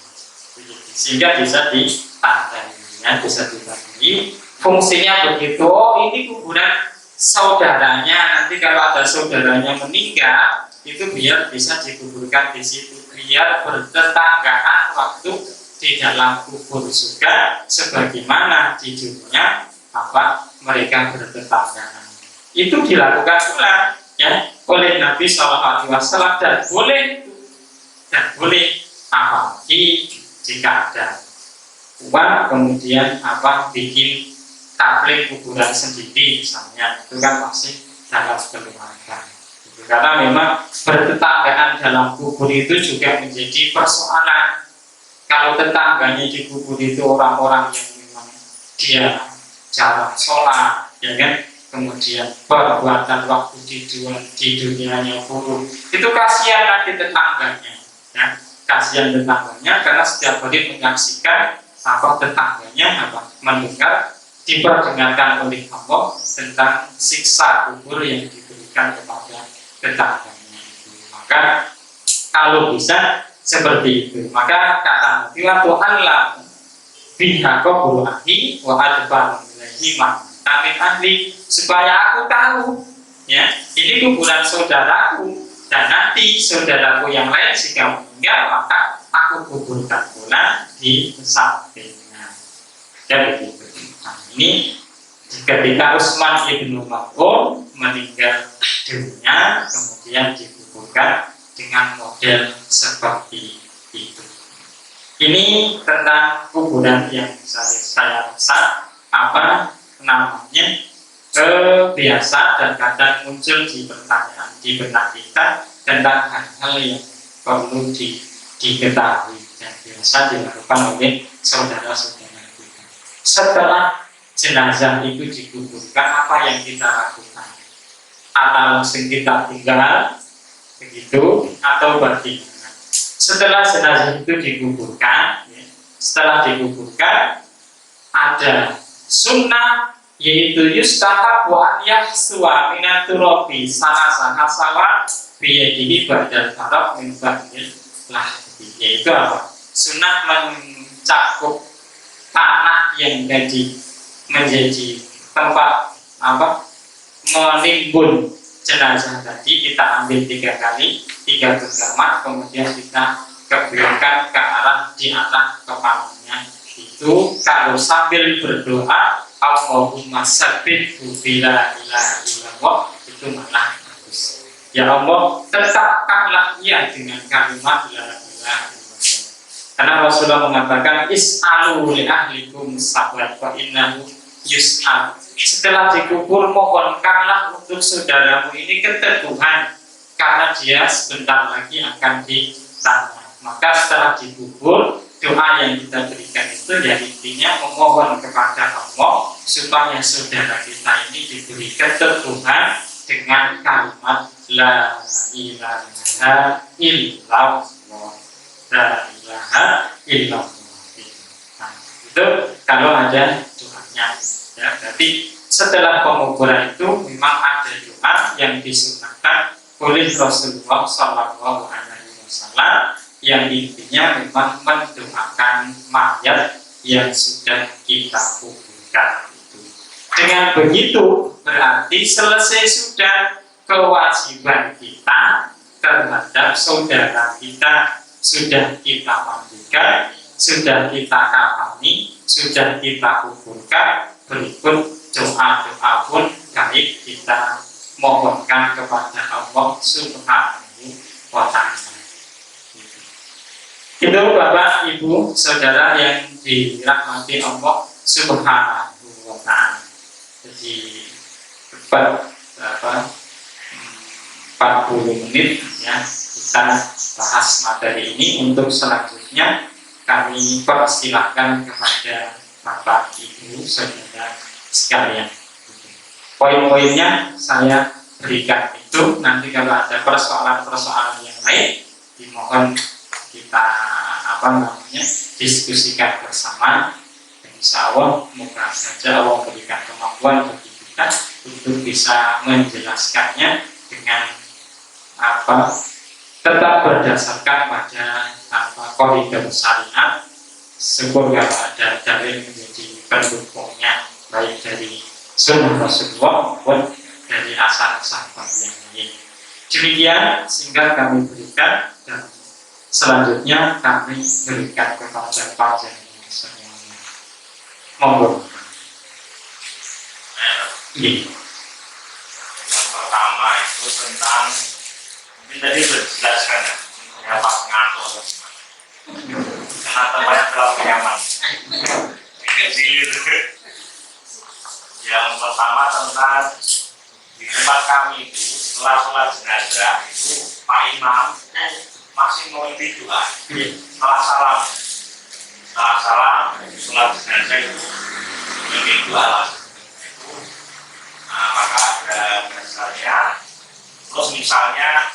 sehingga bisa ditandai, ya, bisa ditandai. Fungsinya begitu. Oh, ini kuburan saudaranya, nanti kalau ada saudaranya meninggal itu biar bisa dikuburkan di situ, biar bertetanggaan waktu di dalam kubur juga sebagaimana di dunia apa mereka bertetanggaan. Itu dilakukan pula, ya, oleh Nabi SAW dan boleh apalagi jika ada uang kemudian apa bikin tablik kuburan sendiri misalnya, itu kan masih dalam keluarga. Karena memang bertetanggaan dalam kubur itu juga menjadi persoalan. Kalau tetangganya di kubur itu orang-orang yang memang dia jarang sholat, ya kan, kemudian perbuatan waktu di dunianya buruk, itu kasihan nanti tetangganya, ya, kasihan tetangganya karena setiap hari menyaksikan tetangganya mendengar diperdengarkan oleh Allah tentang siksa kubur yang diberikan kepada tetangganya itu. Maka kalau bisa seperti itu, maka kata Nabi Tuhanlah biha qabru ahli wa adbar ilaihi min ahli, supaya aku tahu, ya, ini kuburan saudaraku dan nanti saudaraku yang lain jika meninggal maka aku kuburkan pula di sampingnya. Ya begitu. Nah, ini ketika Utsman ibnu Maz'un meninggal dunia kemudian dikuburkan dengan model seperti itu. Ini tentang kuburan yang saya rasa biasa dan kadang muncul di pertanyaan di benak kita tentang hal-hal yang perlu diketahui dan biasa dilakukan oleh saudara-saudara kita. Setelah jenazah itu dikuburkan, apa yang kita lakukan? Atau langsung kita tinggal begitu atau bagaimana? Setelah jenazah itu dikuburkan, ya, setelah dikuburkan ada sunnah, yaitu yustahab wa an yahsuwa minat turabi salah hasawa biyadihi badal farab min badil lah, yaitu apa? Sunnah mencakup tanah yang menjadi tempat menimbun jenazah tadi, kita ambil 3 kali, 3 genggaman, kemudian kita kebiarkan ke arah di atas kepalanya. Itu kalau sambil berdoa Allahumma sabbithu bila ilaha illallah, itu malah bagus. Ya Allah, tetapkanlah ia dengan kalimat la ilaha illallah. Karena Rasulullah mengatakan is'alu li ahlikum sabat fa innahu yus'al. Setelah dikubur mohonkanlah untuk saudaramu ini keteguhan, karena dia sebentar lagi akan ditanya. Maka setelah dikubur, doa yang kita berikan itu ya intinya memohon kepada Allah supaya saudara kita ini diberi keteguhan dengan kalimat la ilaha illallah, la ilaha illallah. Nah, itu kalau ada doanya. Ya, berarti setelah penguburan itu memang ada doa yang disunahkan oleh Rasulullah Shallallahu Alaihi Wasallam yang intinya memang mendoakan mayat yang sudah kita kuburkan itu. Dengan begitu berarti selesai sudah kewajiban kita terhadap saudara kita, sudah kita mandikan, sudah kita kafani, sudah kita kuburkan. Berikut doa-doa pun baik kita mohonkan kepada Allah Subhanahu wa Ta'ala. Itu Bapak, Ibu, Saudara yang dirahmati Allah Subhanahu wa Ta'ala. Jadi 40 menit ya kita bahas materi ini. Untuk selanjutnya kami persilahkan kepada Bapak, Ibu, Saudara sekalian. Poin-poinnya saya berikan itu. Nanti kalau ada persoalan-persoalan yang lain, dimohon kita diskusikan bersama. Dan insya Allah moga saja Allah berikan kemampuan bagi kita untuk bisa menjelaskannya dengan tetap berdasarkan pada koridor syariat. Syukur kalau ada dalil menjadi pendukungnya, baik dari sunnah Rasulullah maupun dari asal sahabat yang lain. Demikian sehingga kami berikan, dan selanjutnya kami berikan kepada panjenengan semuanya. Monggo. Yang pertama itu tentang, mungkin tadi sudah dijelaskan ya, saya pas ngantuk karena tempatnya terlalu nyaman. Ini Yang pertama tentang di tempat kami itu setelah sholat jenazah itu Pak Imam masih memimpin doa. Setelah salam sholat jenazah itu memimpin doa. Nah, maka ada dasarnya. Terus misalnya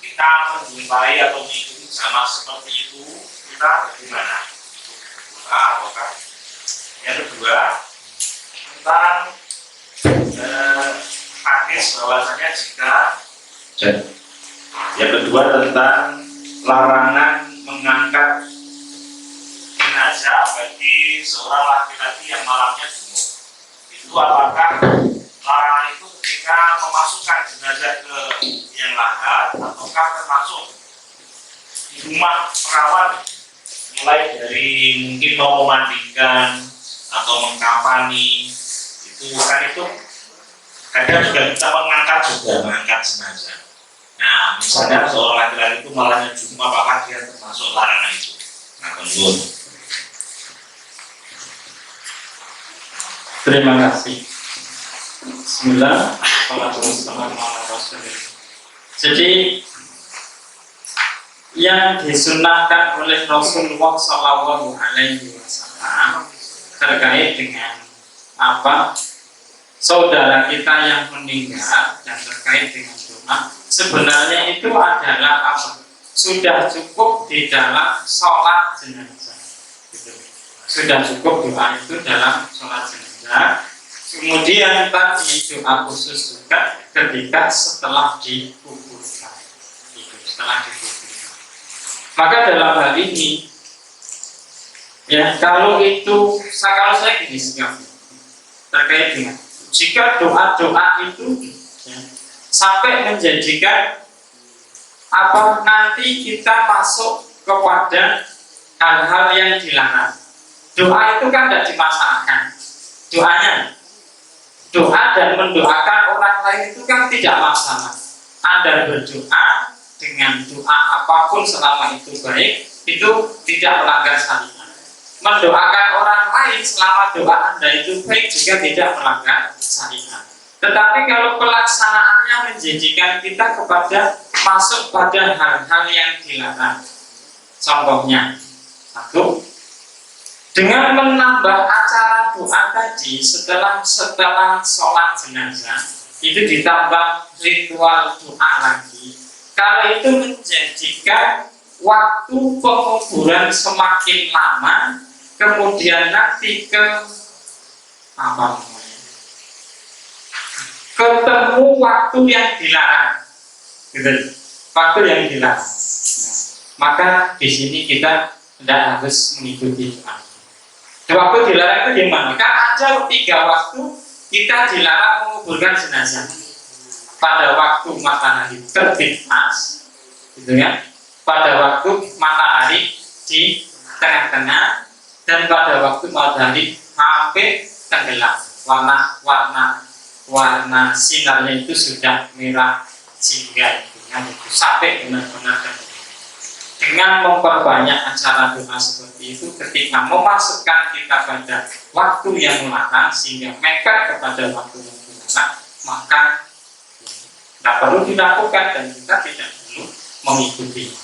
kita menjumpai atau mengikuti sama seperti itu, kita bagaimana? Doa ataukah? Yang kedua tentang hadis bahwasanya jika yang kedua tentang larangan mengangkat jenazah bagi seorang laki-laki yang malamnya jumuk. Itu apakah larangan itu ketika memasukkan jenazah ke yang lahat ataukah termasuk di rumah perawat, mulai dari mungkin mau memandikan atau mengkafani itu kan itu kadang juga kita mengangkat jenazah. Nah, misalnya seorang laki-laki itu malamnya jumuk, apakah dia termasuk larangan itu? Nah, tentu. Terima kasih. Bismillah. Jadi yang disunahkan oleh Rasulullah Shallallahu Alaihi Wasallam terkait dengan apa saudara kita yang meninggal dan terkait dengan doa, sebenarnya itu adalah apa? Sudah cukup di dalam sholat jenazah. Gitu. Sudah cukup doa itu dalam sholat jenazah. Kemudian tadi doa khusus juga ketika setelah dikuburkan. Setelah dikuburkan. Maka dalam hal ini, ya kalau saya gini sikap terkait dengan jika doa-doa itu ya, sampai menjadikan apa nanti kita masuk kepada hal-hal yang dilarang. Doa itu kan tidak dimasalahkan. Doa dan mendoakan orang lain itu kan tidak masalah. Anda berdoa dengan doa apapun selama itu baik, itu tidak melanggar syariat. Mendoakan orang lain selama doa Anda itu baik juga tidak melanggar syariat. Tetapi kalau pelaksanaannya menjadikan kita kepada masuk pada hal-hal yang dilarang. Contohnya, satu, dengan menambah acara doa tadi setelah sholat jenazah itu ditambah ritual doa lagi. Kalau itu menjadikan waktu penguburan semakin lama, kemudian nanti ketemu waktu yang dilarang, gitu. Waktu yang dilarang. Nah, maka di sini kita tidak harus mengikuti doa. Waktu dilarang itu di mana? Kan ada 3 waktu kita dilarang menguburkan jenazah. Pada waktu matahari terbit pas, gitu ya. Pada waktu matahari di tengah-tengah dan pada waktu matahari hampir tenggelam. Warna sinarnya itu sudah merah jingga itu sampai benar-benar tenggelam. Dengan memperbanyak acara doa seperti itu, ketika memasukkan kita pada waktu yang melarang sehingga mepet kepada waktu yang dilarang, maka tidak perlu dilakukan dan kita tidak perlu mengikuti.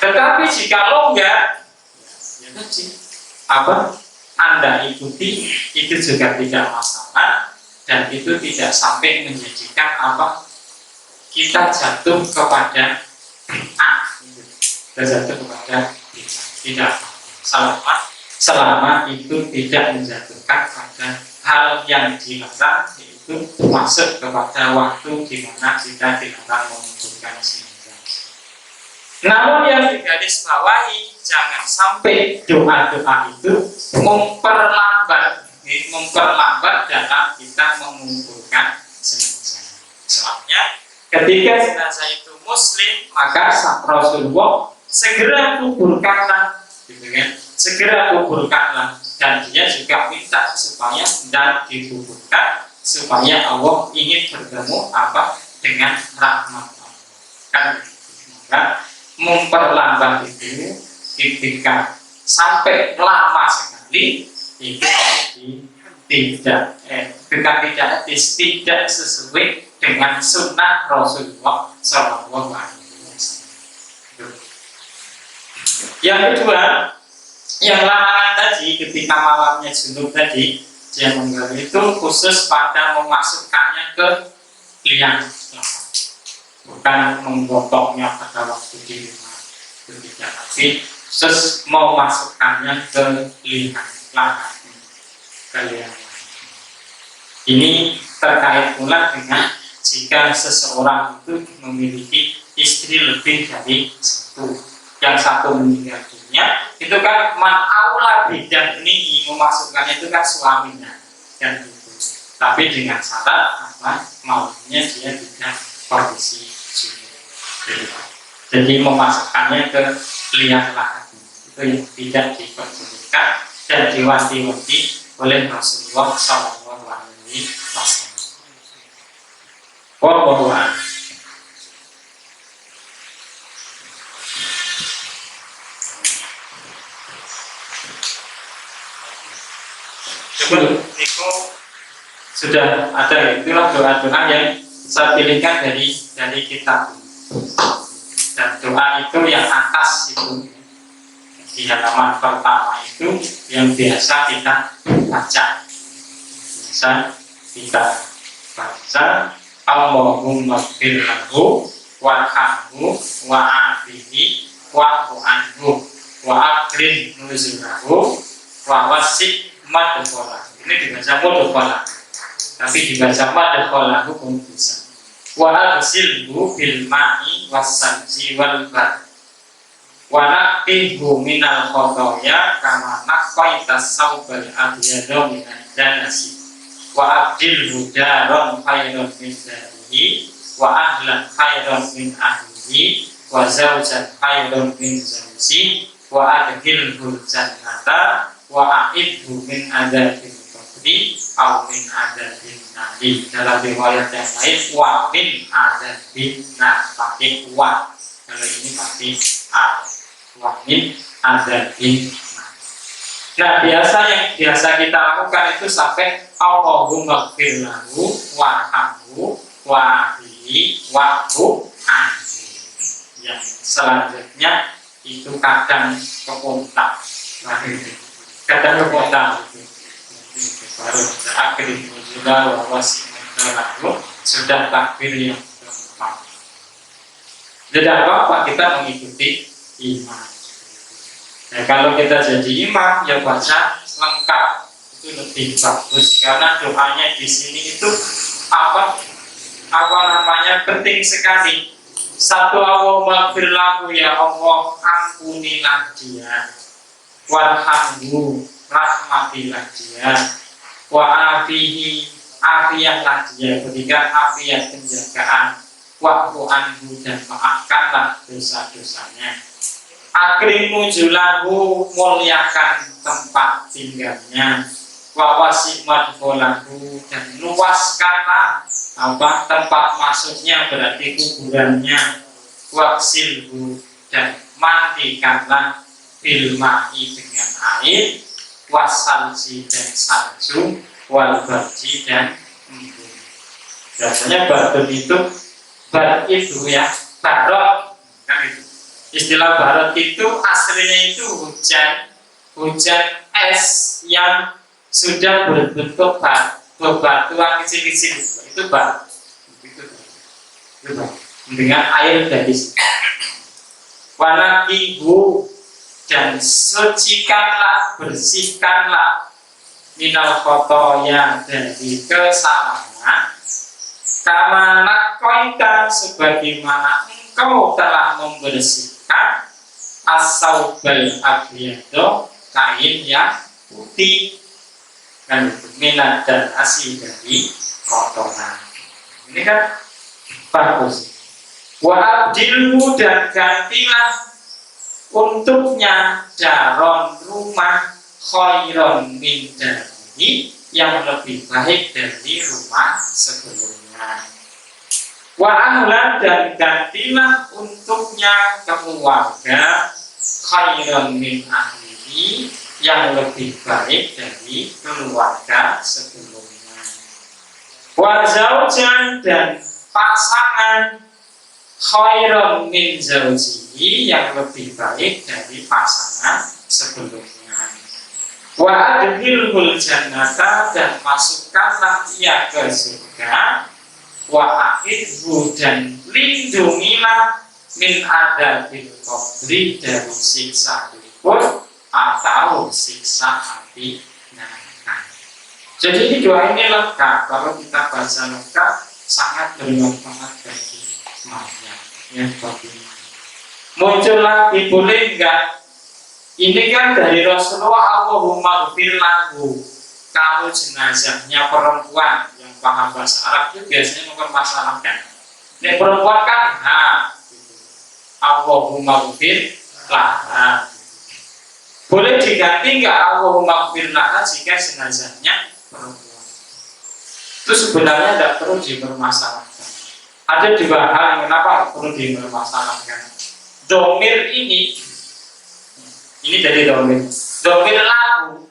Tetapi jika longgar, ya tadi Anda ikuti itu juga tidak masalah dan itu tidak sampai menjadikan kita jatuh kepada jatuh kepada tidak selama itu tidak menjatuhkan pada hal yang dilarang, yaitu masuk kepada waktu di mana kita dilarang mengumpulkan jenazah. Namun yang digarisbawahi, jangan sampai doa-doa itu memperlambat dalam kita mengumpulkan jenazah. Soalnya ketika jenazah itu muslim, maka Rasulullah segera kuburkanlah, gitu kan? Segera kuburkanlah, dan dia juga minta supaya dan dikuburkan supaya Allah ingin bertemu dengan rahmat Allah. Kan? Maka memperlambat itu ketika sampai lama sekali itu tidak bukan tidak etis, tidak sesuai dengan sunnah Rasulullah Shallallahu Alaihi Wasallam. Yang kedua, yang larangan tadi ketika malamnya junub tadi, dia menggali itu khusus pada memasukkannya ke liang, bukan menggotongnya pada waktu di rumah ketika, tapi khusus memasukkannya ke liang lahan, ke liang. Ini terkait pula dengan jika seseorang itu memiliki istri lebih dari satu, yang satu meninggal dunia, itu kan man aula bidan ini memasukkannya itu kan suaminya, dan itu. Tapi dengan syarat apa? Maunya dia tidak kondisi junub. Jadi memasukkannya ke liang lahat itu yang tidak diperbolehkan dan diwanti-wanti oleh Rasulullah Shallallahu Alaihi Wasallam. Wallahu a'lam. Niku Sudah ada, itulah doa-doa yang saya pilihkan dari kitab. Dan doa itu yang atas itu di halaman pertama itu yang biasa kita baca. Allahumma fir lahu warhamhu wa'afihi wa'fu anhu wa akrim nuzulahu wa wasi' madkhalahu. Ini dibaca mudkhalahu, tapi dibaca madkhalahu pun bisa. Wa agsilhu bil ma'i was-salji wal bar wa naqihu minal khotoya kama naqaita saubal abyada minad danasi wa abdilhu daron khairan min darihi wa ahlan khairan min ahlihi wa zawjan khairan min zawji wa adkhilhu jannata wa a'idhu min adzabil qabri aw min adzabil nari. Dalam riwayat yang lain wa min adzabil nar, pakai wa, kalau ini pakai a, wa min adzabil nar. Nah, yang biasa kita lakukan itu sampai Allahumma ighfir lahu warhamhu wa'afihi wa'fu anhu. Yang selanjutnya itu kadang kepontak, kadang kepontak itu baru akhir sudah wawasi lalu sudah takbir yang keempat. Tidak apa-apa kita mengikuti imam. Nah, kalau kita jadi imam ya baca lengkap itu lebih bagus, karena doanya di sini itu apa namanya penting sekali. Satu, Allahumma ighfir lahu, ya Allah ampunilah dia, warhamhu rahmatilah dia, wa afihi afiyahlah dia, berikan afiyah penjagaan, wa'fu anhu dan maafkanlah dosa-dosanya, akrimu julahu muliakan tempat tinggalnya, wa wasi' madkhalahu dan luaskanlah tempat masuknya, berarti kuburannya, waksilhu dan mandikanlah bil ma'i dengan air, wasalji dan salju, wal barji dan embun. Biasanya badut itu ya barot, kan itu. Istilah barot itu aslinya itu hujan es yang sudah berbentuk bebatuan kecil-kecil, itu barot. Dengan air dari wanakihu dan sucikanlah, bersihkanlah minal khotoya dari kesalahan, kama naqaita sebagaimana engkau telah membersihkan as-saubal abyado kain yang putih, kan minad dan asih dari kotoran. Ini kan bagus. Wa abdilhu dan gantilah untuknya daron rumah khairon min darihi yang lebih baik dari rumah sebelumnya. Wa ahlan dan gantilah untuknya keluarga khairon min ahlihi yang lebih baik dari keluarga sebelumnya. Wa zaujan, dan pasangan khairan min zaujihi, yang lebih baik dari pasangan sebelumnya. Wa adkhilhul jannata, dan masukkanlah ia ke surga. Wa a'idhu, dan lindungilah min adabil qabri, dari siksa kubur atau siksa api neraka. Jadi ini doa ini lengkap. Kalau kita baca lengkap, sangat bermanfaat bagi mayat. Ya, muncul lagi, boleh enggak? Ini kan dari Rasulullah, Allahumma ghfir lahu. Kalau jenazahnya perempuan yang paham bahasa Arab itu biasanya mempermasalahkan. Ini perempuan kan Allahumma ghfir laha. Boleh diganti enggak Allahumma ghfir laha jika jenazahnya perempuan? Itu sebenarnya tidak perlu dipermasalahkan. Ada dua hal yang kenapa perlu dipermasalahkan. Domir ini dari domir lahu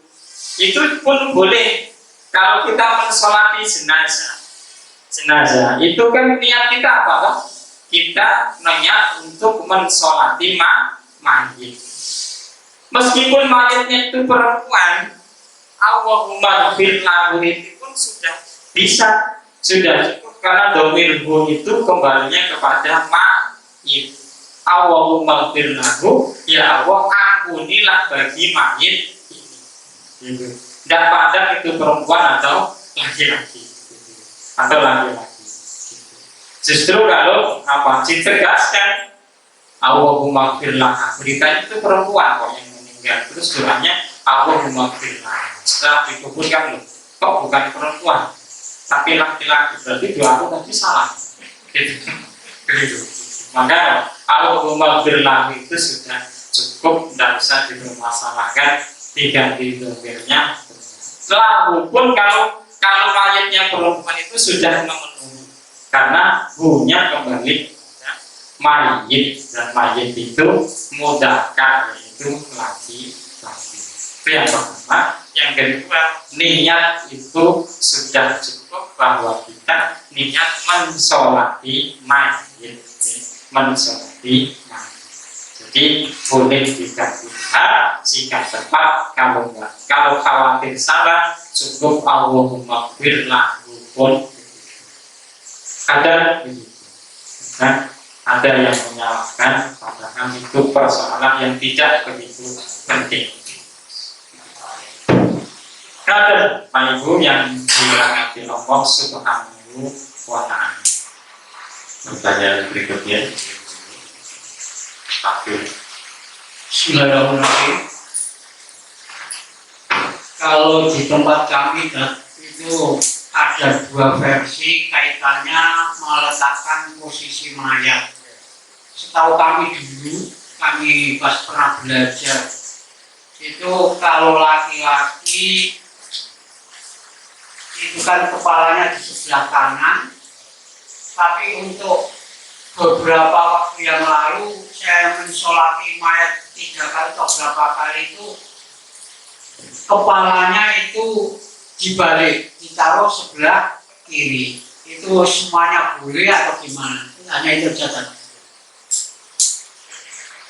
itu pun boleh kalau kita mensolati jenazah itu kan niat kita apa kan? Kita niat untuk mensolati mayit. Meskipun mayitnya itu perempuan, Allahumma ghfir lahu itu pun sudah bisa, sudah cukup, karena domir itu kembalinya kepada mayit. Allahumma ghfir lahu, ya Allah ampunilah bagi mayit ini. Tidak pandang itu perempuan atau laki-laki. Justru kalau ditegaskan Allahumma ghfir laha, berita itu perempuan kok yang meninggal, terus doanya Allahumma ghfir laha. Setelah dikuburkan, loh, kok bukan perempuan tapi laki-laki, berarti doaku tadi salah. Gitu. Maka Allahumma ghfir lahu itu sudah cukup, tidak usah dipermasalahkan, diganti domirnya. Lahu pun kalau mayatnya perempuan itu sudah memenuhi, karena hunya kembali mayit, dan mayit itu mudzakkar, itu laki-laki. Itu yang pertama. Yang kedua, niat itu sudah cukup, bahwa kita niat mensolati mayit. Jadi boleh diganti hak jika tepat, kalau enggak, kalau khawatir salah, cukup Allahumma ghfir lahu pun. Ada begitu. Nah, ada yang menyalahkan, padahal itu persoalan yang tidak begitu penting. Ada Pak Ibu yang dirahmati Allah Subhanahu wa Ta'ala. Pertanyaan berikutnya. Bismillahirrahmanirrahim. Kalau di tempat kami itu ada dua versi kaitannya meletakkan posisi mayat. Setahu kami dulu, kami pas pernah belajar itu kalau laki-laki itu kan kepalanya di sebelah kanan, tapi untuk beberapa waktu yang lalu saya mensolati mayat 3 kali atau berapa kali itu kepalanya itu dibalik, ditaruh sebelah kiri. Itu semuanya boleh atau gimana? Hanya itu saja.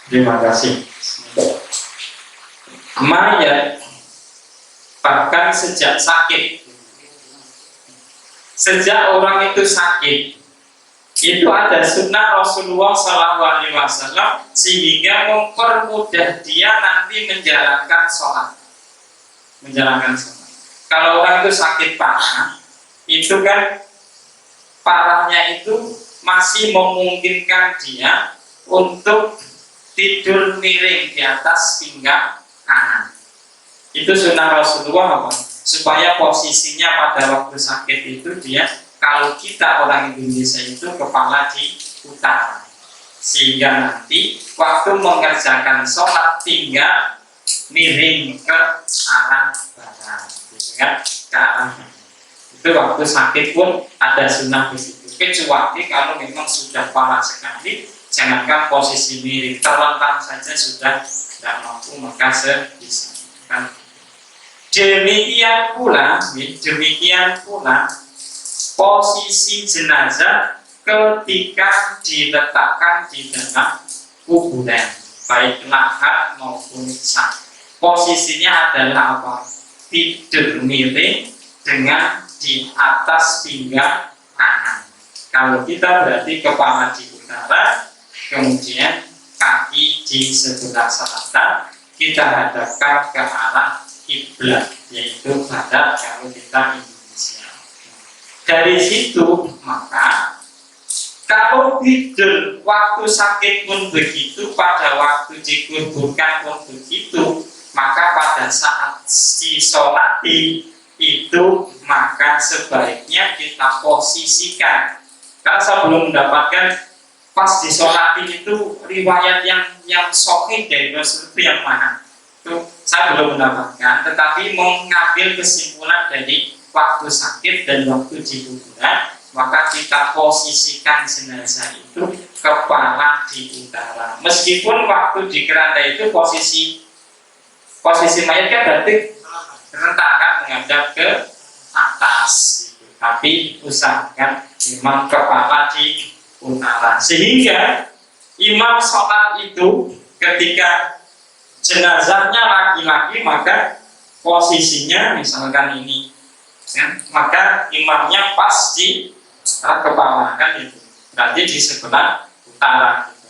Terima kasih. Mayat bahkan sejak sakit, sejak orang itu sakit, itu ada sunnah Rasulullah SAW sehingga mempermudah dia nanti menjalankan sholat. Kalau orang itu sakit parah, itu kan parahnya itu masih memungkinkan dia untuk tidur miring di atas pinggang kanan. Itu sunnah Rasulullah apa? Supaya posisinya pada waktu sakit itu dia, kalau kita orang Indonesia itu kepala di utara, sehingga nanti waktu mengerjakan sholat tinggal miring ke arah barat, gitu kan? Ke arah. Itu waktu sakit pun ada sunnah di situ. Kecuali kalau memang sudah parah sekali, jangankan posisi miring, terlentang saja sudah tidak mampu, maka sebisa. Demikian pula posisi jenazah ketika diletakkan di dalam kuburan, baik lahat maupun sah. Posisinya adalah apa? Tidur miring dengan di atas pinggang kanan. Kalau kita berarti kepala di utara, kemudian kaki di sebelah selatan, kita hadapkan ke arah kiblat, yaitu barat kalau kita Indonesia. Dari situ maka kalau tidur waktu sakit pun begitu, pada waktu dikuburkan pun begitu, maka pada saat disolati itu maka sebaiknya kita posisikan. Karena saya belum mendapatkan pas disolati itu riwayat yang sahih dari Rasul itu yang mana? Itu saya belum mendapatkan, tetapi mengambil kesimpulan dari waktu sakit dan waktu di kuburan, maka kita posisikan jenazah itu kepala di utara. Meskipun waktu di keranda itu posisi mayat kan berarti rentakan menghadap ke atas, gitu. Tapi usahakan memang kepala di utara, sehingga imam sholat itu ketika jenazahnya laki-laki maka posisinya misalkan ini, ya, maka imamnya pas di kepala, kan itu berarti di sebelah utara, gitu.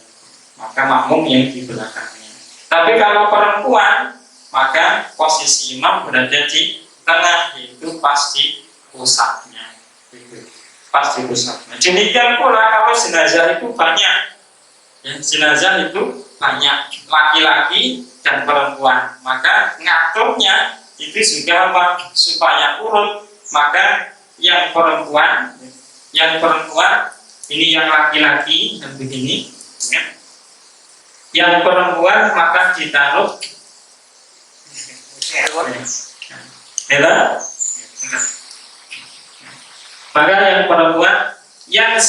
Maka makmum yang di belakangnya. Tapi kalau perempuan maka posisi imam berada di tengah, yaitu pas di pusatnya, gitu. Pas di pusatnya. Demikian pula kalau jenazah itu banyak, ya, jenazah itu banyak laki-laki dan perempuan, maka ngaturnya itu juga apa? Supaya urut, maka yang perempuan ini yang laki-laki dan begini, ya. Yang perempuan maka ditaruh maka yang perempuan yang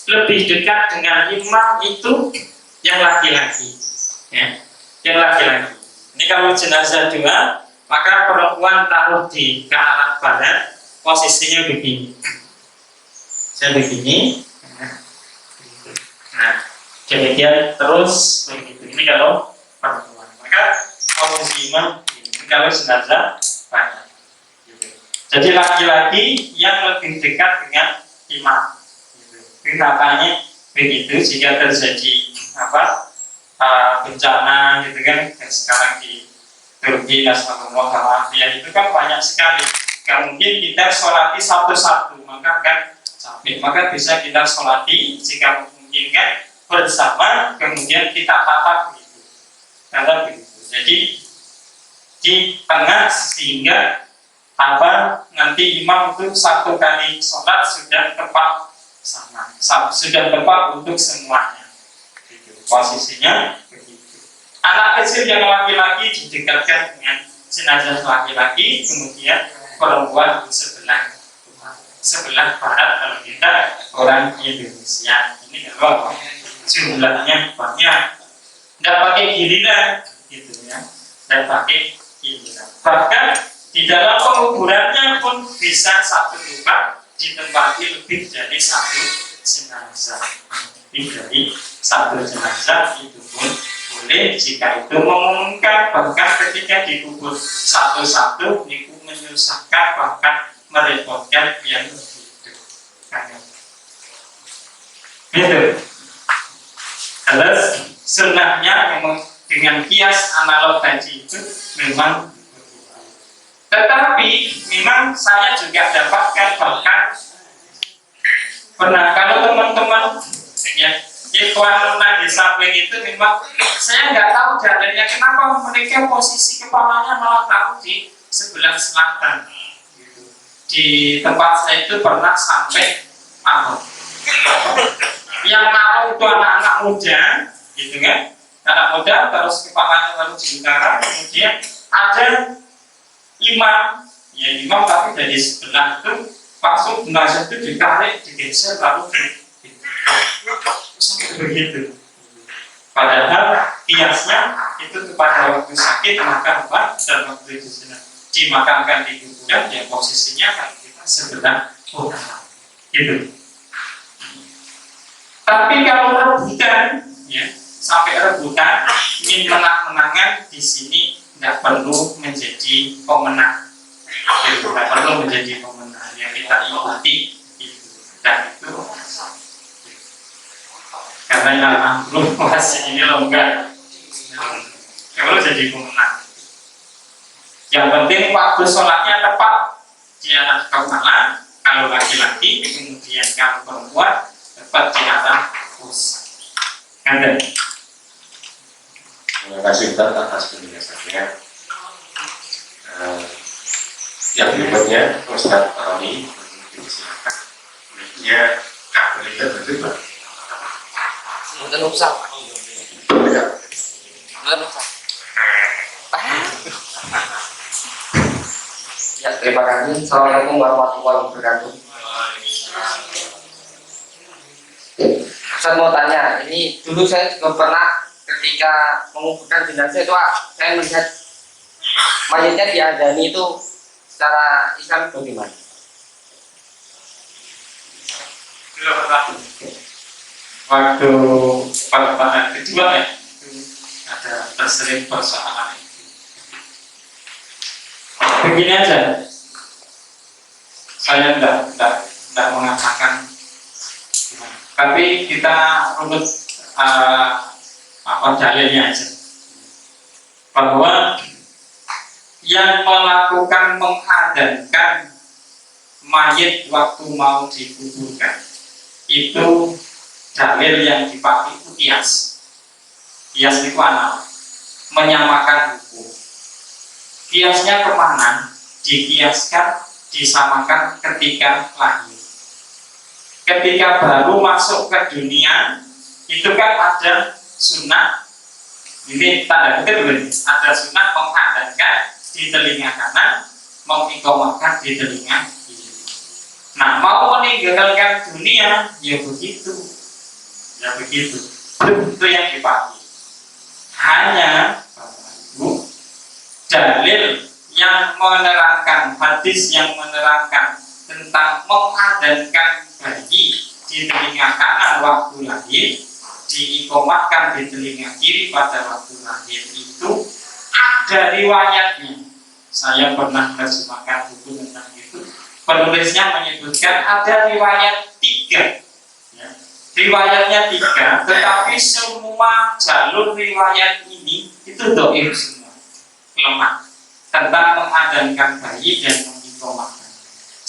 lebih dekat dengan imam itu yang laki-laki, ya, yang laki-laki. Ini kalau jenazah dua, maka perempuan taruh ke arah barat, posisinya begini. Saya begini. Nah, demikian terus begitu. Ini kalau perempuan. Maka posisi imam ini kalau jenazah banyak. Jadi laki-laki yang lebih dekat dengan imam. Katanya begitu. Jika terjadi bencana gitu kan, sekarang di Turki, nasional itu kan banyak sekali. Gak mungkin kita sholati satu-satu, maka kan capek. Maka bisa kita sholati jika memungkinkan bersama, kemudian kita tata begitu. Tata begitu. Jadi di tengah, sehingga nanti imam itu satu kali sholat sudah tepat sama, sudah tepat untuk semuanya. Gitu. Posisinya begitu. Anak kecil yang laki-laki didekatkan dengan jenazah laki-laki, kemudian perempuan di sebelah barat kalau kita orang Indonesia. Ini kalau jumlahnya banyak, tidak pakai giliran, gitu ya, tidak pakai giliran. Bahkan di dalam penguburannya pun bisa satu tempat ditempati lebih dari satu jenazah. Lebih dari satu jenazah itu pun boleh jika itu memungkinkan. Bahkan ketika dikubur satu-satu itu menyusahkan, bahkan merepotkan yang hidup. Gitu. Terus sunnahnya memang dengan kias analog tadi itu memang. Tetapi memang saya juga dapatkan, bahkan pernah kalau teman-teman ya ikhwan di samping itu memang saya nggak tahu dalilnya kenapa mereka posisi kepalanya malah taruh di sebelah selatan. Di tempat saya itu pernah sampai yang naruh itu anak-anak muda, gitu kan? Anak muda terus kepalanya lalu di utara, kemudian ada imam, ya imam tapi dari sebelah itu langsung jenazah itu ditarik, digeser lalu begitu. Padahal kiasnya itu kepada waktu sakit maka dan waktu itu dimakamkan di kuburan, ya posisinya kan kita sebelah utara. gitu. Tapi kalau rebutan, ya, sampai rebutan ingin menang-menangan, di sini tidak perlu menjadi pemenang, tidak perlu menjadi pemenang yang kita ikuti itu. Dan itu karena yang belum masih ini longgar, kalau jadi pemenang. Yang penting waktu sholatnya tepat, dia akan kemana. Kalau laki-laki, kemudian kalau perempuan tepat di atas pusat. Ada. Terima kasih Ustaz atas penjelasannya. Yang berikutnya Ustaz Roni, silakan. Ya, kabel itu berdua. Mungkin usah. Mungkin usah. Ya, terima kasih. Assalamualaikum warahmatullahi wabarakatuh. Saya mau tanya, ini dulu saya juga pernah ketika menguburkan jenazah itu, saya melihat mayatnya diadani itu secara Islam bagaimana? Waktu pada kedua ya, itu ada terselip persoalan itu. Begini aja, saya tidak mengatakan, tapi kita urut dalilnya aja, bahwa yang melakukan mengadankan mayat waktu mau dikuburkan itu dalil yang dipakai itu kias. Kias itu anak menyamakan hukum. Kiasnya kemana? Dikiaskan, disamakan ketika lahir. Ketika baru masuk ke dunia, itu kan ada sunnah. Ini tanda kutip dulu. Ada sunnah mengadankan di telinga kanan, mengikomahkan di telinga kiri. Nah, mau meninggalkan dunia, ya begitu. Ya begitu. Itu yang dipakai. Hanya dalil yang menerangkan, hadis yang menerangkan tentang mengadankan bayi di telinga kanan waktu lahir, diikomatkan di telinga kiri pada waktu lahir itu ada riwayatnya. Saya pernah terjemahkan buku tentang itu. Penulisnya menyebutkan ada riwayat 3. Ya. Riwayatnya 3, tetapi semua jalur riwayat ini itu dhaif semua, lemah, tentang mengadankan bayi dan mengikomatkan.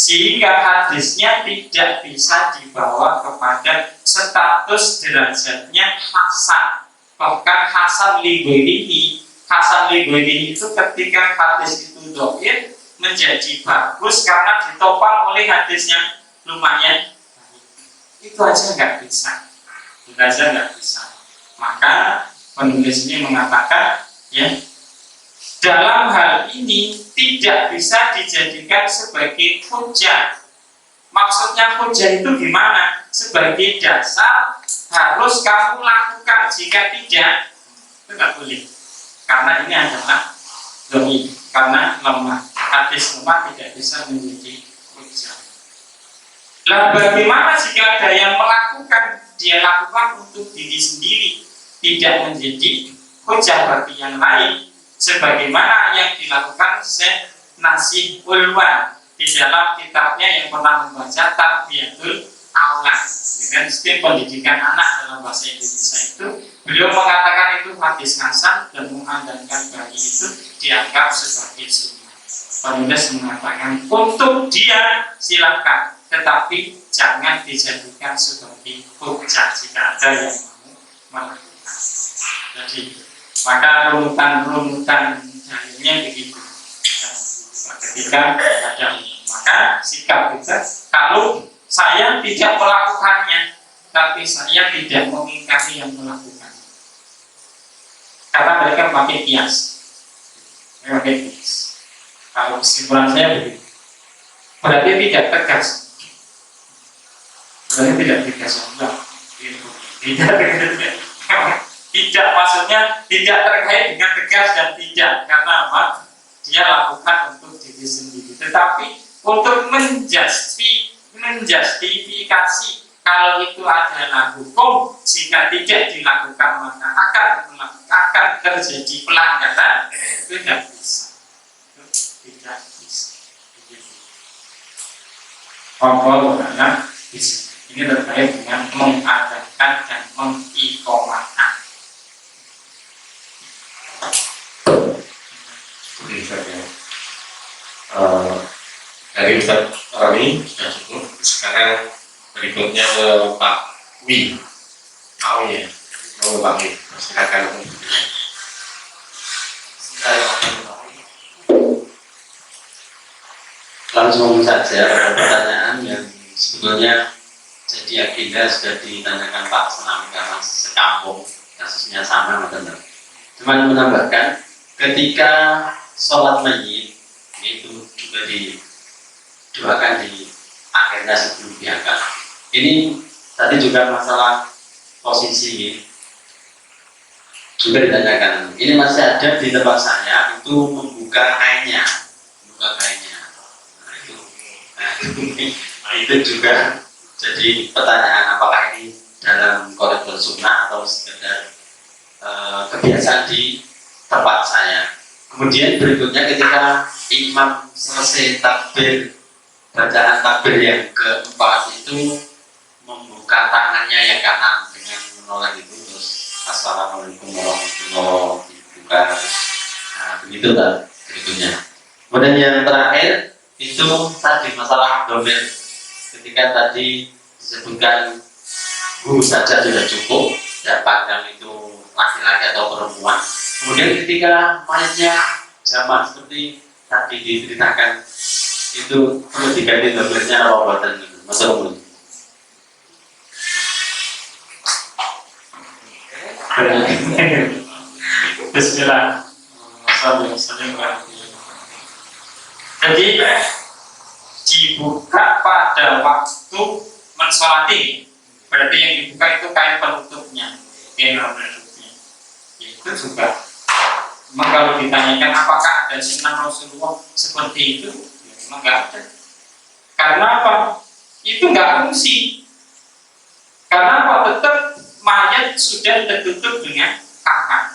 Sehingga hadisnya tidak bisa dibawa kepada status derajatnya hasan. Bahkan hasan li ghairihi. Hasan li ghairihi itu ketika hadis itu dhaif menjadi bagus karena ditopang oleh hadis yang lumayan. Itu aja nggak bisa. Itu aja nggak bisa. Maka penulis ini mengatakan, ya, dalam hal ini tidak bisa dijadikan sebagai hujah. Maksudnya hujah itu gimana? Sebagai dasar harus kamu lakukan, jika tidak, itu nggak boleh. Karena ini adalah doi, karena lemah. Hadis lemah tidak bisa menjadi hujah. Lah bagaimana jika ada yang melakukan, dia lakukan untuk diri sendiri, tidak menjadi hujah bagi yang lain, sebagaimana yang dilakukan Syekh Nasih Ulwan di dalam kitabnya yang pernah membaca Tarbiyatul Aulad dengan sistem pendidikan anak dalam bahasa Indonesia itu, beliau mengatakan itu hadis hasan dan mengadankan bayi itu dianggap sebagai sunnah. Penulis mengatakan untuk dia silakan, tetapi jangan dijadikan sebagai hujah jika ada yang mau melakukan. Jadi maka runutan dalilnya begitu. Ketika ada maka sikap kita, kalau saya tidak melakukannya, tapi saya tidak mengingkari yang melakukan. Karena mereka pakai kias. Kalau kesimpulan saya begitu. Berarti tidak tegas. Berarti tidak tegas. Tidak, maksudnya tidak terkait dengan tegas dan tidak, karena apa? Dia lakukan untuk diri sendiri. Tetapi untuk menjustifikasi menjustifikasi kalau itu adalah hukum, jika tidak dilakukan maka akan terjadi pelanggaran, itu tidak bisa. Tidak bisa. Karena ini terkait dengan mengadakan dan mengiqomahkan. Dari Ustaz Rani sudah cukup. Sekarang berikutnya Pak Wi. Mau ya? Mau Pak Wi. Silakan. Langsung saja pada pertanyaan yang sebetulnya jadi agenda sudah ditanyakan Pak Senami karena sekampung kasusnya sama teman-teman. Cuman menambahkan ketika sholat mayit itu juga didoakan di akhirnya sebelum diangkat. Ini tadi juga masalah posisi juga ditanyakan. Ini masih ada di tempat saya itu membuka kainnya, membuka kainnya. Nah, itu juga jadi pertanyaan apakah ini dalam koridor sunnah atau sekedar kebiasaan di tempat saya. Kemudian berikutnya ketika imam selesai takbir, bacaan takbir yang keempat itu membuka tangannya yang kanan dengan menolak itu, terus assalamualaikum warahmatullahi wabarakatuh. Nah, begitu kan berikutnya. Kemudian yang terakhir itu tadi masalah domir. Ketika tadi disebutkan guru saja sudah cukup, tidak pandang itu laki-laki atau perempuan. Kemudian ketika mayatnya zaman seperti tadi diceritakan itu perlu diganti domirnya rawatan itu. Masalah Bismillah. Jadi dibuka pada waktu mensolati, berarti yang dibuka itu kain penutupnya, itu juga. Memang kalau ditanyakan apakah ada sunnah Rasulullah seperti itu, ya memang nggak ada. Karena apa? Itu nggak fungsi. Karena apa? Tetap mayat sudah tertutup dengan kafan.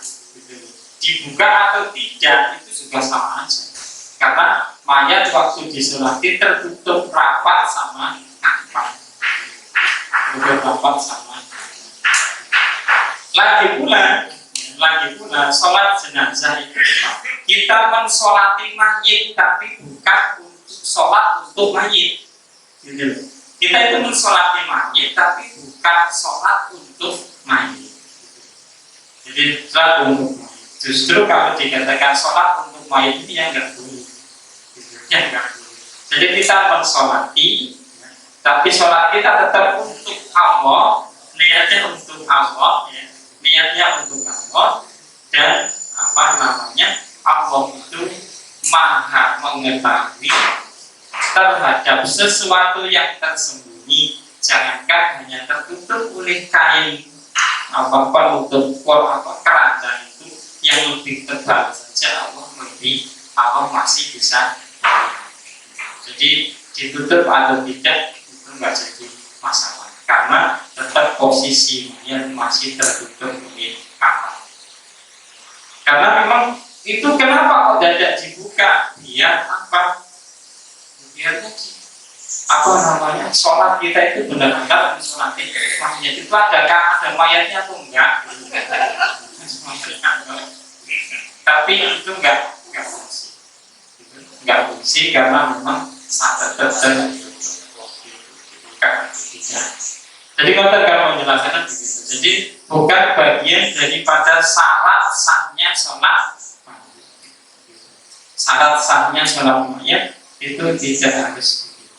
Dibuka atau tidak itu juga sama aja. Karena mayat waktu disolati tertutup rapat sama kafan. Tertutup rapat sama. Lagi pula sholat jenazah itu kita mensolati mayit tapi bukan untuk sholat untuk mayit. Gitu. Kita itu mensolati mayit tapi bukan sholat untuk mayit. Jadi sholat untuk mayit. Justru kalau dikatakan sholat untuk mayit ini yang enggak boleh. Yang enggak boleh. Jadi kita mensolati, tapi sholat kita tetap untuk Allah, niatnya untuk Allah, ya. Niatnya untuk Allah, dan Allah itu maha mengetahui terhadap sesuatu yang tersembunyi. Jangankan hanya tertutup oleh kain penutup keranjang itu, yang lebih tebal saja Allah masih bisa. Jadi ditutup atau tidak itu nggak jadi masalah, karena tetap posisinya masih tertutup oleh kafan. Karena memang itu kenapa kok tidak dibuka? Biar apa? Biar sholat kita itu benar-benar sholat mayat itu ada mayatnya atau enggak? Tapi itu enggak fungsi karena memang sangat tertutup. Jadi kalau menjelaskan begitu. Jadi bukan bagian daripada syarat sahnya sholat. Syarat sahnya sholat mayat itu tidak harus begitu.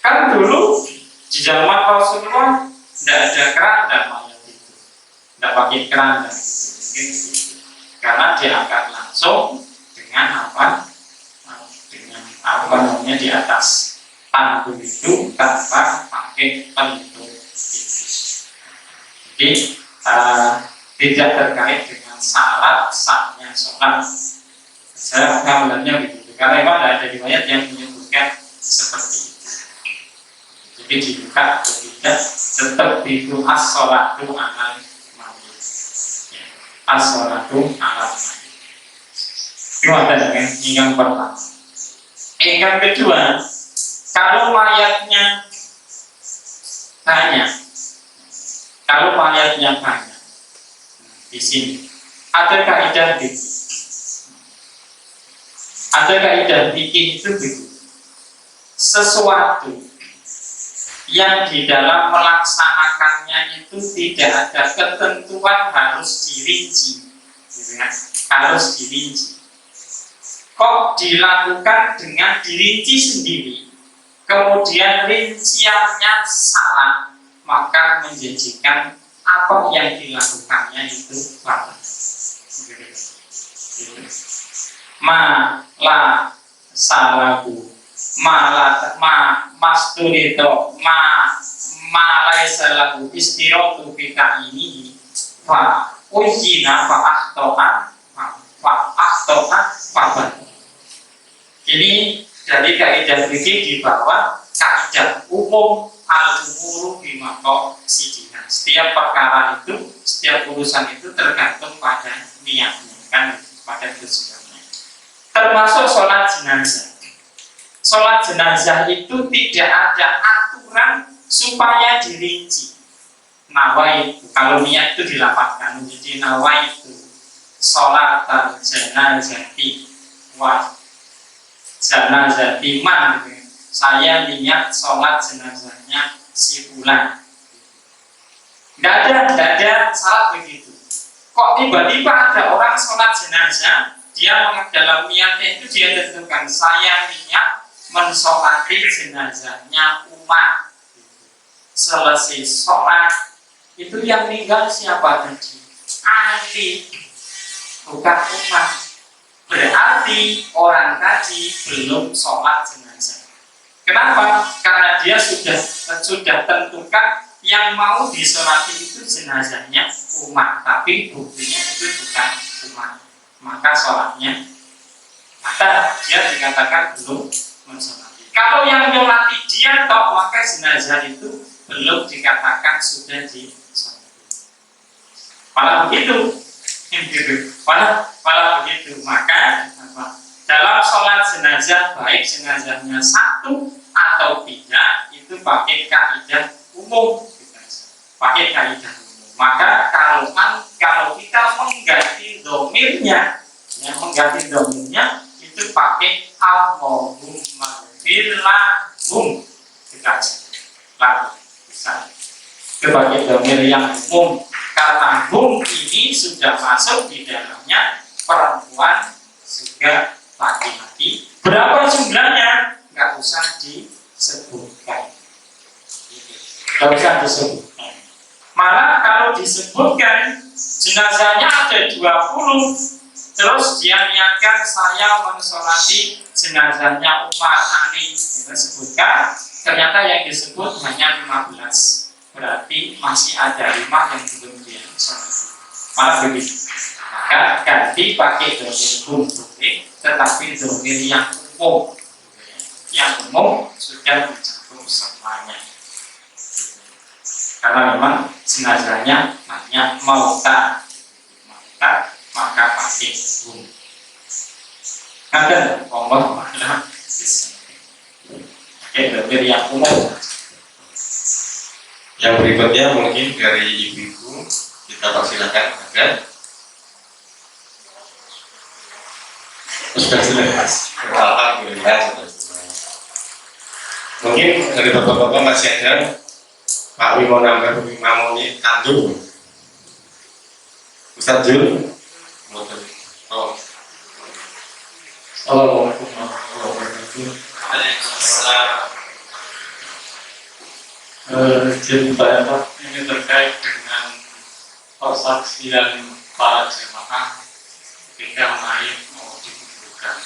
Kan dulu di zaman Rasulullah tidak ada keranda mayat itu, tidak pakai keranda gitu. Karena diangkat langsung dengan di atas tanggul itu tanpa pakai penutup. Jadi tidak terkait dengan syarat sahnya sholat. Saya gambarnya begitu. Karena memang ada riwayat yang menyebutkan seperti itu. dibuka atau tidak, tetap itu as-sholatu alal mayit. As-sholatu alal mayit. Itu ada yang pertama. Yang kedua, kalau mayatnya banyak, di sini ada kaidah fikih. Ada kaidah fikih itu begitu. Sesuatu yang di dalam melaksanakannya itu tidak ada ketentuan harus dirinci, gitu kan? Harus dirinci. Kok dilakukan dengan dirinci sendiri, kemudian rinciannya salah, maka menjadikan apa yang dilakukannya itu salah. Malah salahu masturito laisa lahu istiratu fika ini fa ujina fa ahtoa. Ini dari kaidah fikih di bawah kaidah umum al-umuru bimaqo sidina. Setiap perkara itu, setiap urusan itu tergantung pada niatnya, kan, pada tujuannya. Termasuk sholat jenazah. Sholat jenazah itu tidak ada aturan supaya dirinci. Nawaitu, kalau niat itu dilapatkan menjadi nawaitu sholat jenazati wa jenazati man. Saya niat sholat jenazahnya si fulan. Tidak ada salah begitu. Kok tiba-tiba ada orang sholat jenazah, dia dalam niatnya itu dia tentukan saya niat mensolati jenazahnya umat. Selesai sholat itu yang meninggal siapa tadi? Ahli, bukan umat. Berarti orang tadi belum sholat jenazah. Kenapa? Karena dia sudah tentukan yang mau disolati itu jenazahnya umat, tapi buktinya itu bukan umat. Maka sholatnya, maka dia dikatakan belum mensolati. Kalau yang menyolati dia toh, maka jenazah itu belum dikatakan sudah disolati. Malah begitu, malah begitu. Maka dalam sholat jenazah, baik jenazahnya satu atau tidak, itu pakai kaidah umum. Pakai kaidah umum. Maka kalau kita mengganti domirnya, itu pakai Allahumma firlahum. Kita lalu bisa sebagai domir yang umum, karena hum ini sudah masuk di dalamnya perempuan juga laki-laki. Berapa jumlahnya? Nggak usah disebutkan. Malah kalau disebutkan jenazahnya ada 20, terus dia niatkan saya mensolati jenazahnya Umar Ali, kita sebutkan, ternyata yang disebut hanya 15, berarti masih ada 5 yang belum dia solati. Malah begitu. Maka ganti pakai domir boleh, tetapi domir yang umum. Yang umum sudah mencakup semuanya. Karena memang jenazahnya hanya mauta, maka pakai hum. Ada Allah maha pakai domir yang umum. Yang berikutnya mungkin dari ibu-ibu, kita persilakan agar sudah jelas. Alhamdulillah. Mungkin dari bapak-bapak masih ada. Pak Wi mau nambah ini tandu. Ustaz Jul. Oh. Assalamualaikum warahmatullahi wabarakatuh. Jadi Pak, ini terkait dengan persaksian para jemaah ketika mayat mau dikuburkan.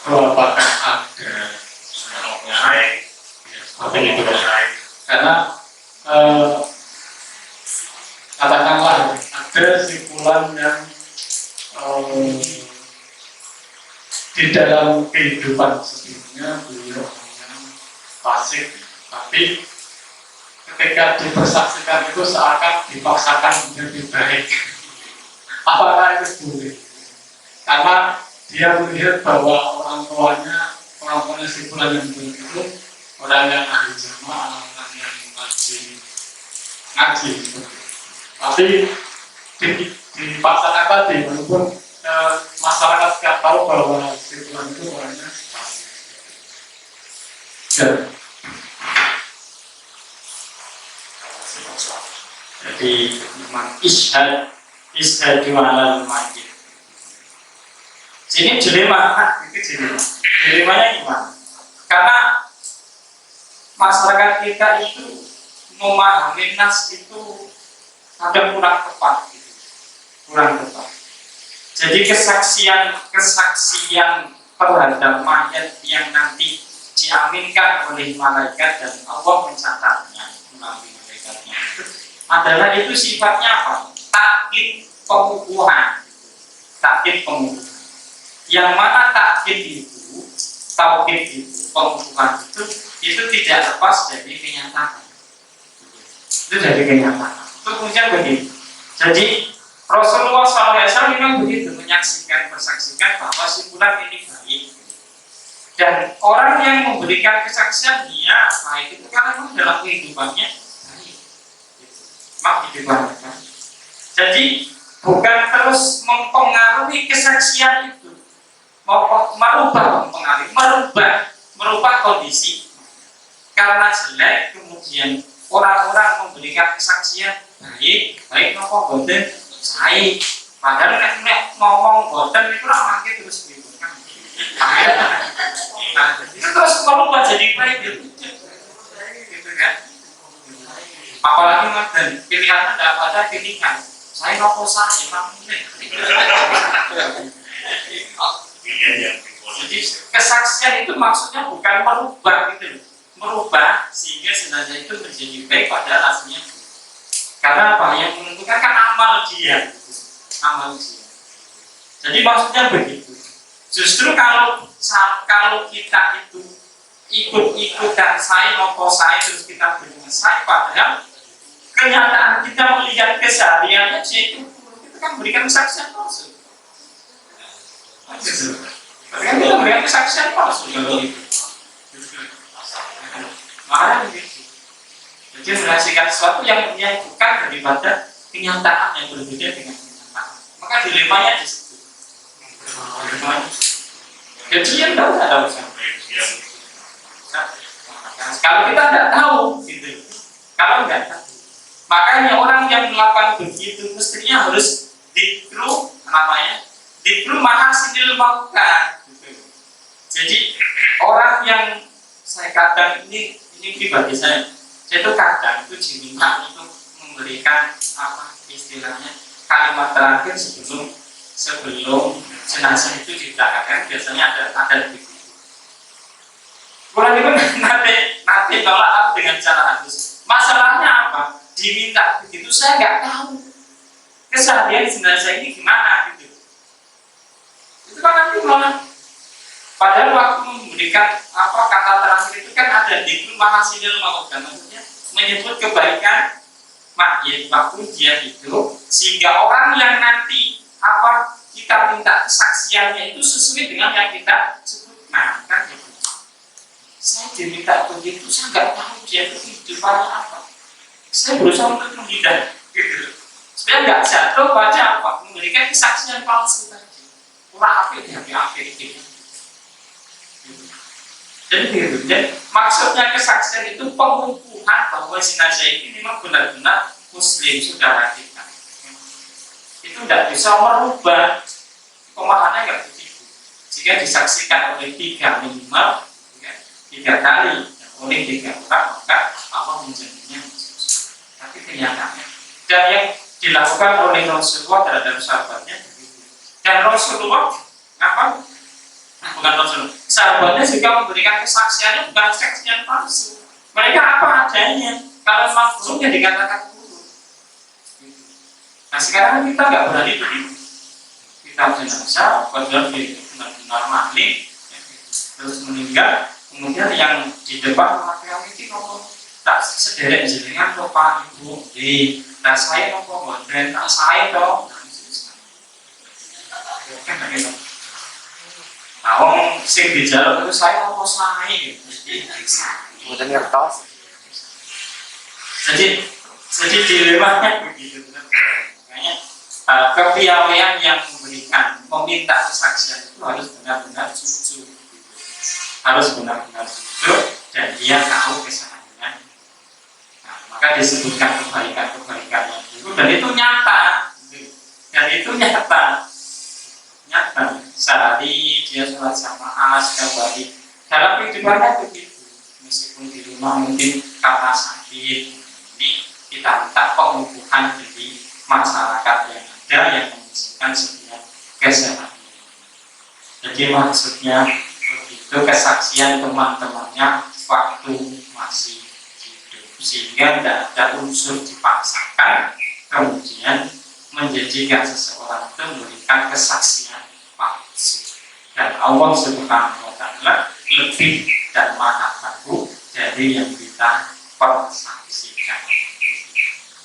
Apakah ada sunahnya? Seperti itu. Karena katakanlah ada simpulan yang di dalam kehidupan sebelumnya beliau yang fasik Tapi ketika dipersaksikan itu seakan dipaksakan menjadi baik. Apakah itu boleh? Karena dia melihat bahwa orang tuanya si fulan yang baik itu orang yang ahli jamaah, orang yang ngaji. Tapi dipaksakan tadi, walaupun masyarakat tidak tahu bahwa si fulan itu orangnya fasik. Jadi ishad jualan majid. Sini dilema, itu dilemanya gimana? Karena masyarakat kita itu memahami nas itu ada kurang tepat, gitu. Kurang tepat. Jadi kesaksian terhadap mayat yang nanti diaminkan oleh malaikat dan Allah mencatatnya melalui malaikatnya adalah itu sifatnya apa? Takkid pengukuhan. Yang mana takkid itu, tauhid itu, pengukuhan itu tidak lepas dari kenyataan. Itu dari kenyataan. Itu kemudian begini. Jadi Rasulullah SAW memang begitu bersaksikan bahwa si fulan ini baik. Dan orang yang memberikan kesaksian dia baik itu karena memang dalam kehidupannya baik. Jadi bukan terus mempengaruhi kesaksian itu, merubah kondisi karena jelek kemudian orang-orang memberikan kesaksian baik nopo boten saya padahal nek ngomong boten itu ramah terus gitu kan. Nah, itu terus merubah jadi baik gitu kan. Apalagi dan pilihannya tidak pada pilihan saya nopo saya kamu jadi kesaksian itu maksudnya bukan merubah gitu loh, merubah sehingga jenazah itu menjadi baik pada aslinya. Karena apa yang menentukan kan amal dia. Jadi maksudnya begitu. Justru kalau kita itu ikut-ikutan saya nopo saya terus kita berikan saya padahal kenyataan kita melihat kesehariannya itu kan berikan kesaksian palsu. Kan kita berikan kesaksian palsu kalau itu. Makanya begitu. Jadi menyaksikan sesuatu yang bukan daripada kenyataan yang berbeda dengan kenyataan. Maka dilemanya di situ. Jadi yang tahu tidak tahu kalau kita tidak tahu, gitu. Kalau tidak tahu, makanya orang yang melakukan begitu mestinya harus dikru mahasinil maukan. Gitu. Jadi orang yang saya katakan ini pribadi saya itu kadang itu diminta untuk memberikan apa istilahnya kalimat terakhir sebelum jenazah itu diberangkatkan biasanya ada begitu. Kurang itu nanti tolak dengan cara halus. Masalahnya apa? Diminta begitu saya nggak tahu keseharian jenazah ini gimana gitu. Itu kan nanti malah padahal waktu memberikan apa kata terakhir itu kan ada di mahasinil maukan maksudnya menyebut kebaikan mayyit waktu dia hidup sehingga orang yang nanti apa kita minta kesaksiannya itu sesuai dengan yang kita sebutkan kan gitu. Saya diminta begitu saya nggak tahu dia itu kehidupannya apa. Saya berusaha untuk menghindar gitu. Supaya nggak jatuh pada apa memberikan kesaksian palsu tadi. Kurang apik di akhir gitu. Jadi begitu. Jadi maksudnya kesaksian itu pengukuhan bahwa jenazah ini memang benar-benar muslim saudara kita. Itu tidak bisa merubah pemahamannya nggak begitu. Jika disaksikan oleh 3 minimal 3 kali oleh 3 orang maka Allah menjadinya tapi kenyataannya dan yang dilakukan oleh Rasulullah terhadap sahabatnya begitu. Dan Rasulullah apa? Bukan Rasulullah, sahabatnya juga memberikan kesaksiannya bukan kesaksian palsu. Mereka apa adanya. Kalau maksudnya dikatakan guru. Nah sekarang kita nggak berani begitu. Kita jenazah, padahal dia benar-benar maling, terus meninggal. Kemudian yang di depan laki-laki itu nopo tak sederek jenengan kok Pak Ibu di nah saya nopo mboten tak saya toh kan begitu. Nah, wong sing dijaluk itu saya nopo saya Mboten ngertos. jadi dilemanya begitu makanya kepiawaian yang meminta kesaksian itu harus benar-benar jujur harus benar-benar jujur dan dia tahu kesalahannya. Nah, maka disebutkan kebaikan-kebaikannya itu dan itu nyata sehari dia sholat jamaah setiap hari dalam kehidupannya begitu meskipun di rumah mungkin karena sakit ini kita minta pengukuhan dari masyarakat yang ada yang mengusulkan setiap kesehatan. Jadi maksudnya begitu kesaksian teman-temannya waktu masih hidup sehingga tidak ada unsur dipaksakan kemudian menjadikan seseorang itu memberikan kesaksian palsu dan Allah Subhanahu wa Ta'ala lebih dan maha tahu dari yang kita persaksikan.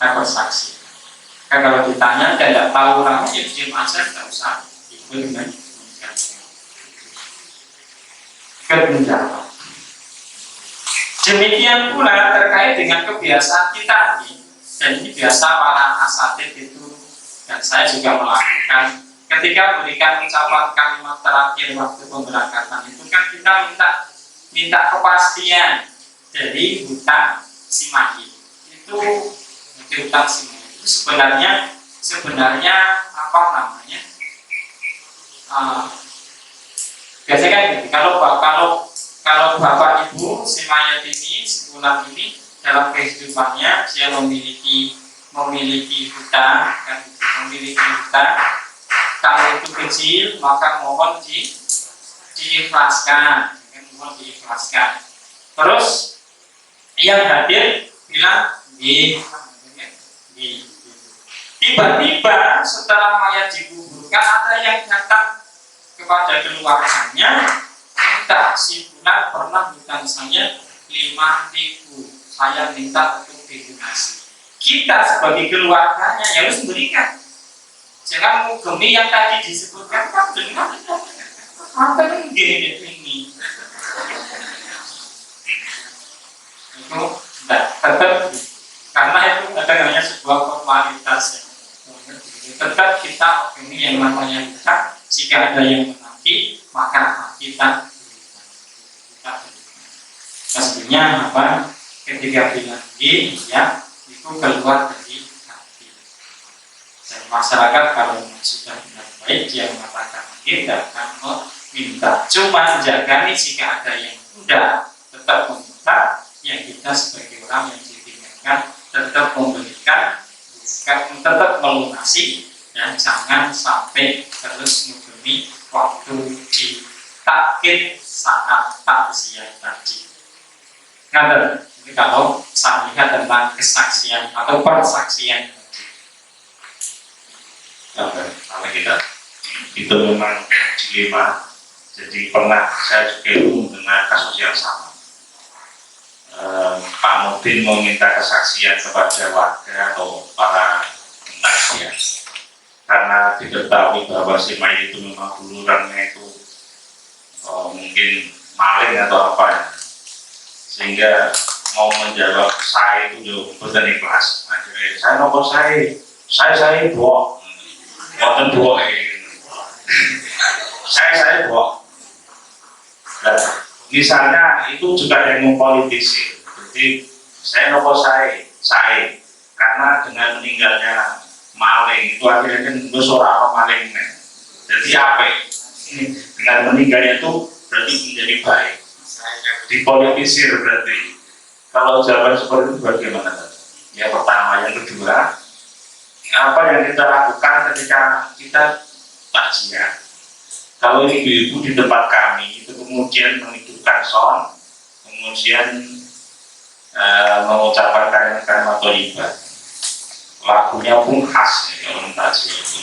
Nah, kalau ditanya tidak tahu orangnya ya diam aja, tidak usah ikut menjawab. Demikian pula terkait dengan kebiasaan kita ini, dan ini biasa para asatid itu dan saya juga melakukan ketika berikan ucapan kalimat terakhir waktu pemberangkatan itu kan kita minta kepastian dari hutang si mayit itu hutang si mayit itu sebenarnya apa namanya biasanya kan gitu, kalau bapak ibu si mayat ini si pulang ini dalam kehidupannya dia memiliki hutang kan, memiliki hutang kalau itu kecil maka mohon diikhlaskan terus yang hadir bilang tiba-tiba setelah mayat dikuburkan ada yang datang kepada keluarganya minta si fulan pernah hutang saya 5.000 saya minta untuk didonasi. Kita sebagai keluarganya ya harus memberikan. Jangan menggemi yang tadi disebutkan kan dengan apa ini itu tetap karena itu hanya sebuah formalitas ya. Tetap kita ini yang namanya kita jika ada yang menagih maka kita sebenarnya apa ketika bilang ya itu keluar dari hati dan masyarakat kalau sudah benar baik dia mengatakan tidak akan meminta cuma jaga nih jika ada yang udah tetap meminta yang kita sebagai orang yang ditinggalkan tetap memberikan tetap melunasi dan jangan sampai terus menggemi waktu di takkit saat takziah tadi. Nah, jadi kalau saya lihat tentang kesaksian atau persaksian tadi. Karena kita itu memang dilema. Jadi pernah saya juga mendengar kasus yang sama. Pak Nurdin meminta kesaksian kepada warga atau para penasihat karena diketahui bahwa si mayit itu memang dulu orangnya itu mungkin maling atau apa ya. Sehingga mau menjawab saya itu juga ikhlas. Akhirnya saya nopo saya buat buatan buat saya buat. Dan misalnya itu juga yang mempolitisir. Jadi saya nopo saya karena dengan meninggalnya maling itu akhirnya kan bersorak maling. Jadi apa? Dengan meninggalnya itu berarti menjadi baik. Dipolitisir berarti. Kalau jawaban seperti itu bagaimana? Yang pertama, yang kedua, apa yang kita lakukan ketika kita takziah? Kalau ini ibu di tempat kami itu kemudian menghidupkan son, kemudian mengucapkan kalimat-kalimat thayyibah. Lagunya pun khas ya orang takziah itu.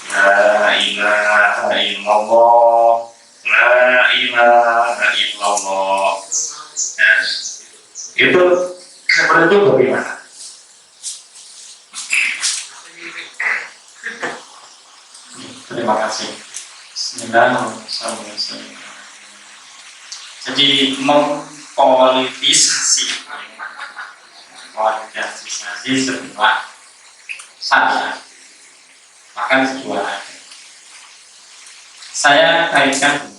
La ilaha illallah. La ilaha illallah. Itu seperti itu bagaimana? Terima kasih. Bismillahirrahmanirrahim. Jadi mempolitisasi sebuah saya bahkan sebuah agama. Saya kaitkan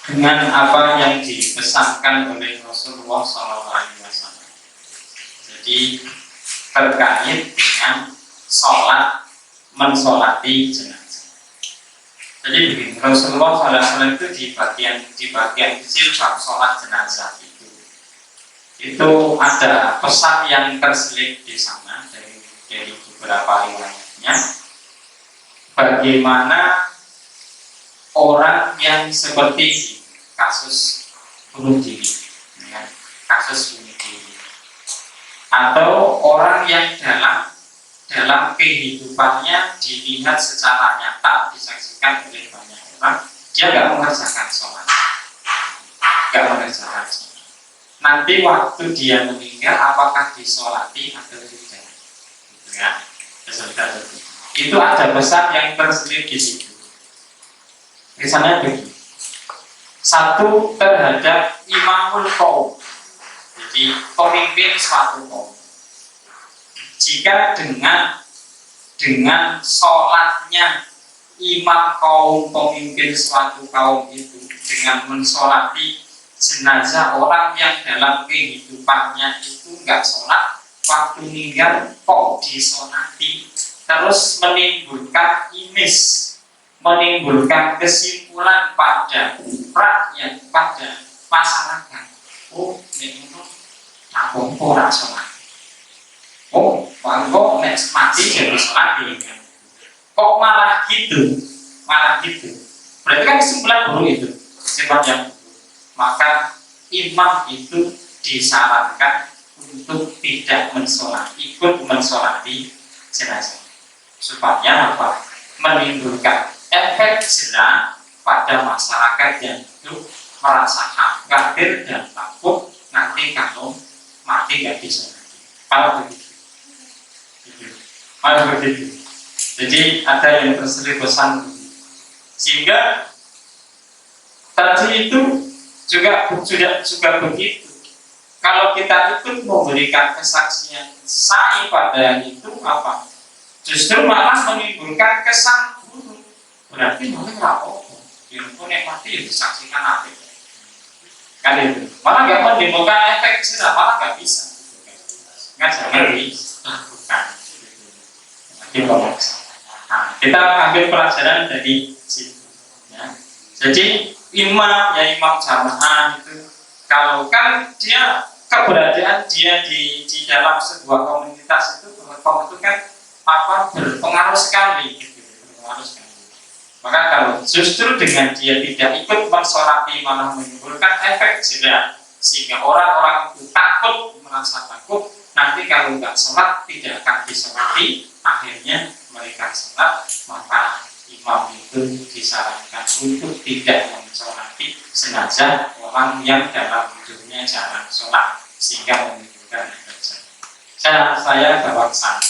dengan apa yang dipesankan oleh Rasulullah SAW. Jadi terkait dengan sholat mensolati jenazah. Jadi begini, Rasulullah SAW itu di bagian kecil bab sholat jenazah itu ada pesan yang terselip di sana dari beberapa riwayatnya. Bagaimana orang yang seperti kasus bunuh diri, ya, kasus bunuh diri, atau orang yang dalam kehidupannya dilihat secara nyata, disaksikan oleh banyak orang, dia nggak mengerjakan sholat, nanti waktu dia meninggal apakah disolati atau tidak, ya, itu ada pesan yang terselip di situ. Misalnya begini, satu terhadap imamul qaum, jadi pemimpin suatu kaum. Jika dengan sholatnya imam kaum, pemimpin suatu kaum itu dengan mensolati jenazah orang yang dalam kehidupannya itu enggak sholat, waktu meninggal kok disolati, terus menimbulkan menimbulkan kesimpulan pada rakyat, pada masyarakat. Oh, ini aku ora sholat. Oh, bangko next mati jadi sholat ini. Kok malah gitu? Berarti kan kesimpulan buruk itu. Kesimpulan yang buruk. Maka imam itu disarankan untuk tidak ikut mensolati jenazah, supaya apa? Menimbulkan efek jerah pada masyarakat yang hidup, merasa khawatir dan takut nanti kalau mati nggak disolati. Kalau begitu. Jadi ada yang terselip pesan, sehingga tadi itu juga begitu. Kalau kita ikut memberikan kesaksian saya pada itu apa? Justru malah menimbulkan kesan buruk. Berarti malah rapopo. Yang pun yang mati ya disaksikan apa? Kan itu. Malah nggak menimbulkan efek jerah, malah nggak bisa. Nggak jangan dilakukan. Nah, kita ambil pelajaran dari situ. Ya. Jadi imam jamaah itu, kalau kan dia keberadaan dia di dalam sebuah komunitas itu kan berpengaruh sekali. Maka kalau justru dengan dia tidak ikut mensolati malah menimbulkan efek jerah, sehingga orang-orang itu takut, merasa takut, nanti kalau nggak sholat tidak akan disolati, akhirnya mereka sholat, maka imam itu disarankan untuk tidak mensolati jenazah orang yang dalam hidupnya jarang sholat, sehingga menimbulkan efek jerah. Saya bawa pesan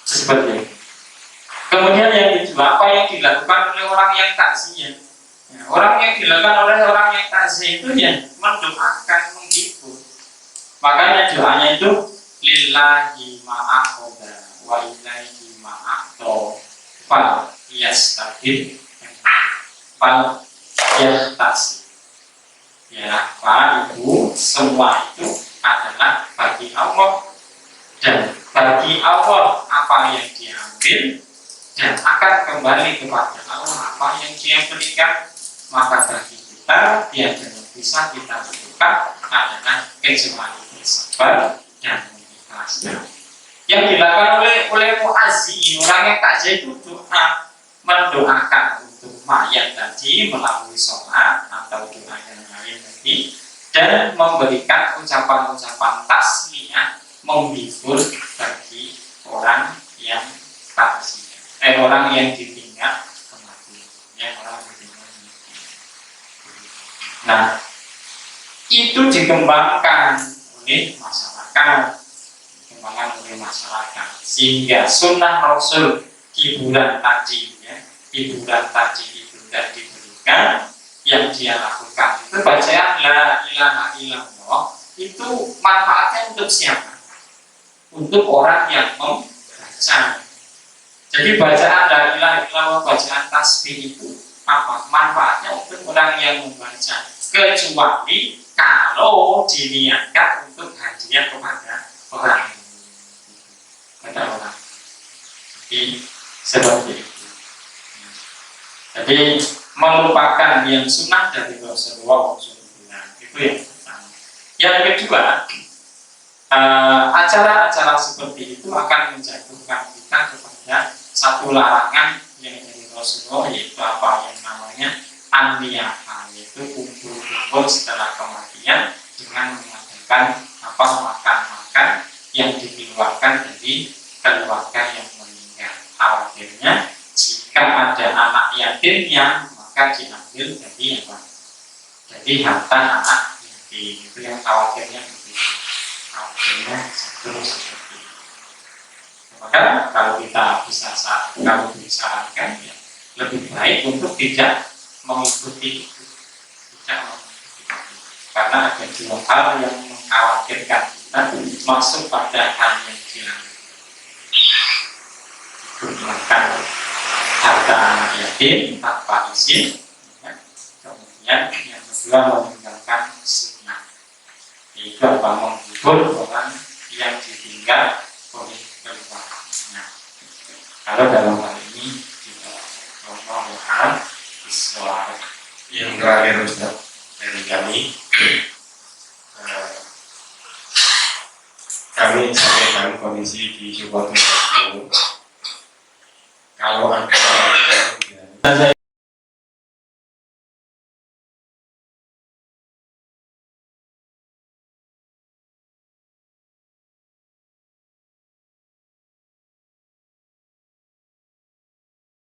seperti ini. Kemudian yang kedua, apa yang dilakukan oleh orang yang takziah? Ya, orang yang dilakukan oleh orang yang takziah itu ya mendoakan, menghibur. Makanya doanya itu lillahi ma'akoda wa ilaihi ma'akto fal yastaqim fal yastasi. Ya, Pak Ibu, semua itu adalah bagi Allah, dan bagi Allah apa yang diambil dan akan kembali kepada Allah apa yang dia berikan. Maka bagi kita yang bisa kita lakukan adalah kecuali bersabar dan mengikhlaskan. Yang dilakukan oleh muazzin, orang yang takziah itu doa, mendoakan untuk mayat tadi melalui sholat atau doa yang lain tadi, dan memberikan ucapan-ucapan tasmiyah, menghibur bagi orang yang takziah, orang yang ditinggal kematian, orang yang ditinggal kematian. Nah, itu dikembangkan oleh masyarakat, sehingga sunnah Rasul di bulan tadi itu diberikan, yang dia lakukan itu bacaan la ilaha illallah. Itu manfaatnya untuk siapa? Untuk orang yang membaca. Jadi bacaan la ilaha illallah, bacaan tasbih itu apa? Manfaatnya untuk orang yang membaca, kecuali kalau diniatkan untuk hadiah kepada orang. Jadi seperti itu. Jadi melupakan yang sunnah dari Rasulullah SAW, itu yang pertama. Yang kedua, acara-acara seperti itu akan menjatuhkan kita kepada satu larangan yang dari Rasulullah, yaitu apa yang namanya an-niyahah, yaitu kumpul-kumpul setelah kematian dengan mengadakan makan-makan yang dikeluarkan dari keluarga yang meninggal. Khawatirnya jika ada anak yatimnya, maka diambil dari apa? Jadi harta anak yatim. Itu yang khawatirnya begitu. Khawatirnya seperti itu. Maka kalau kita disarankan, ya lebih baik untuk tidak mengikuti itu, karena ada dua hal yang mengkhawatirkan kita masuk pada hal yang dilarang. Makan harta anak yatim tanpa izin, ya. Kemudian yang kedua meninggalkan sunnah, yaitu apa? Menghibur orang yang ditinggal oleh keluarganya. Kalau dalam hal ini kita Allah Islam. Yang terakhir Ustaz dari kami sampaikan kondisi di sebuah tempat. Kalau ada orang yang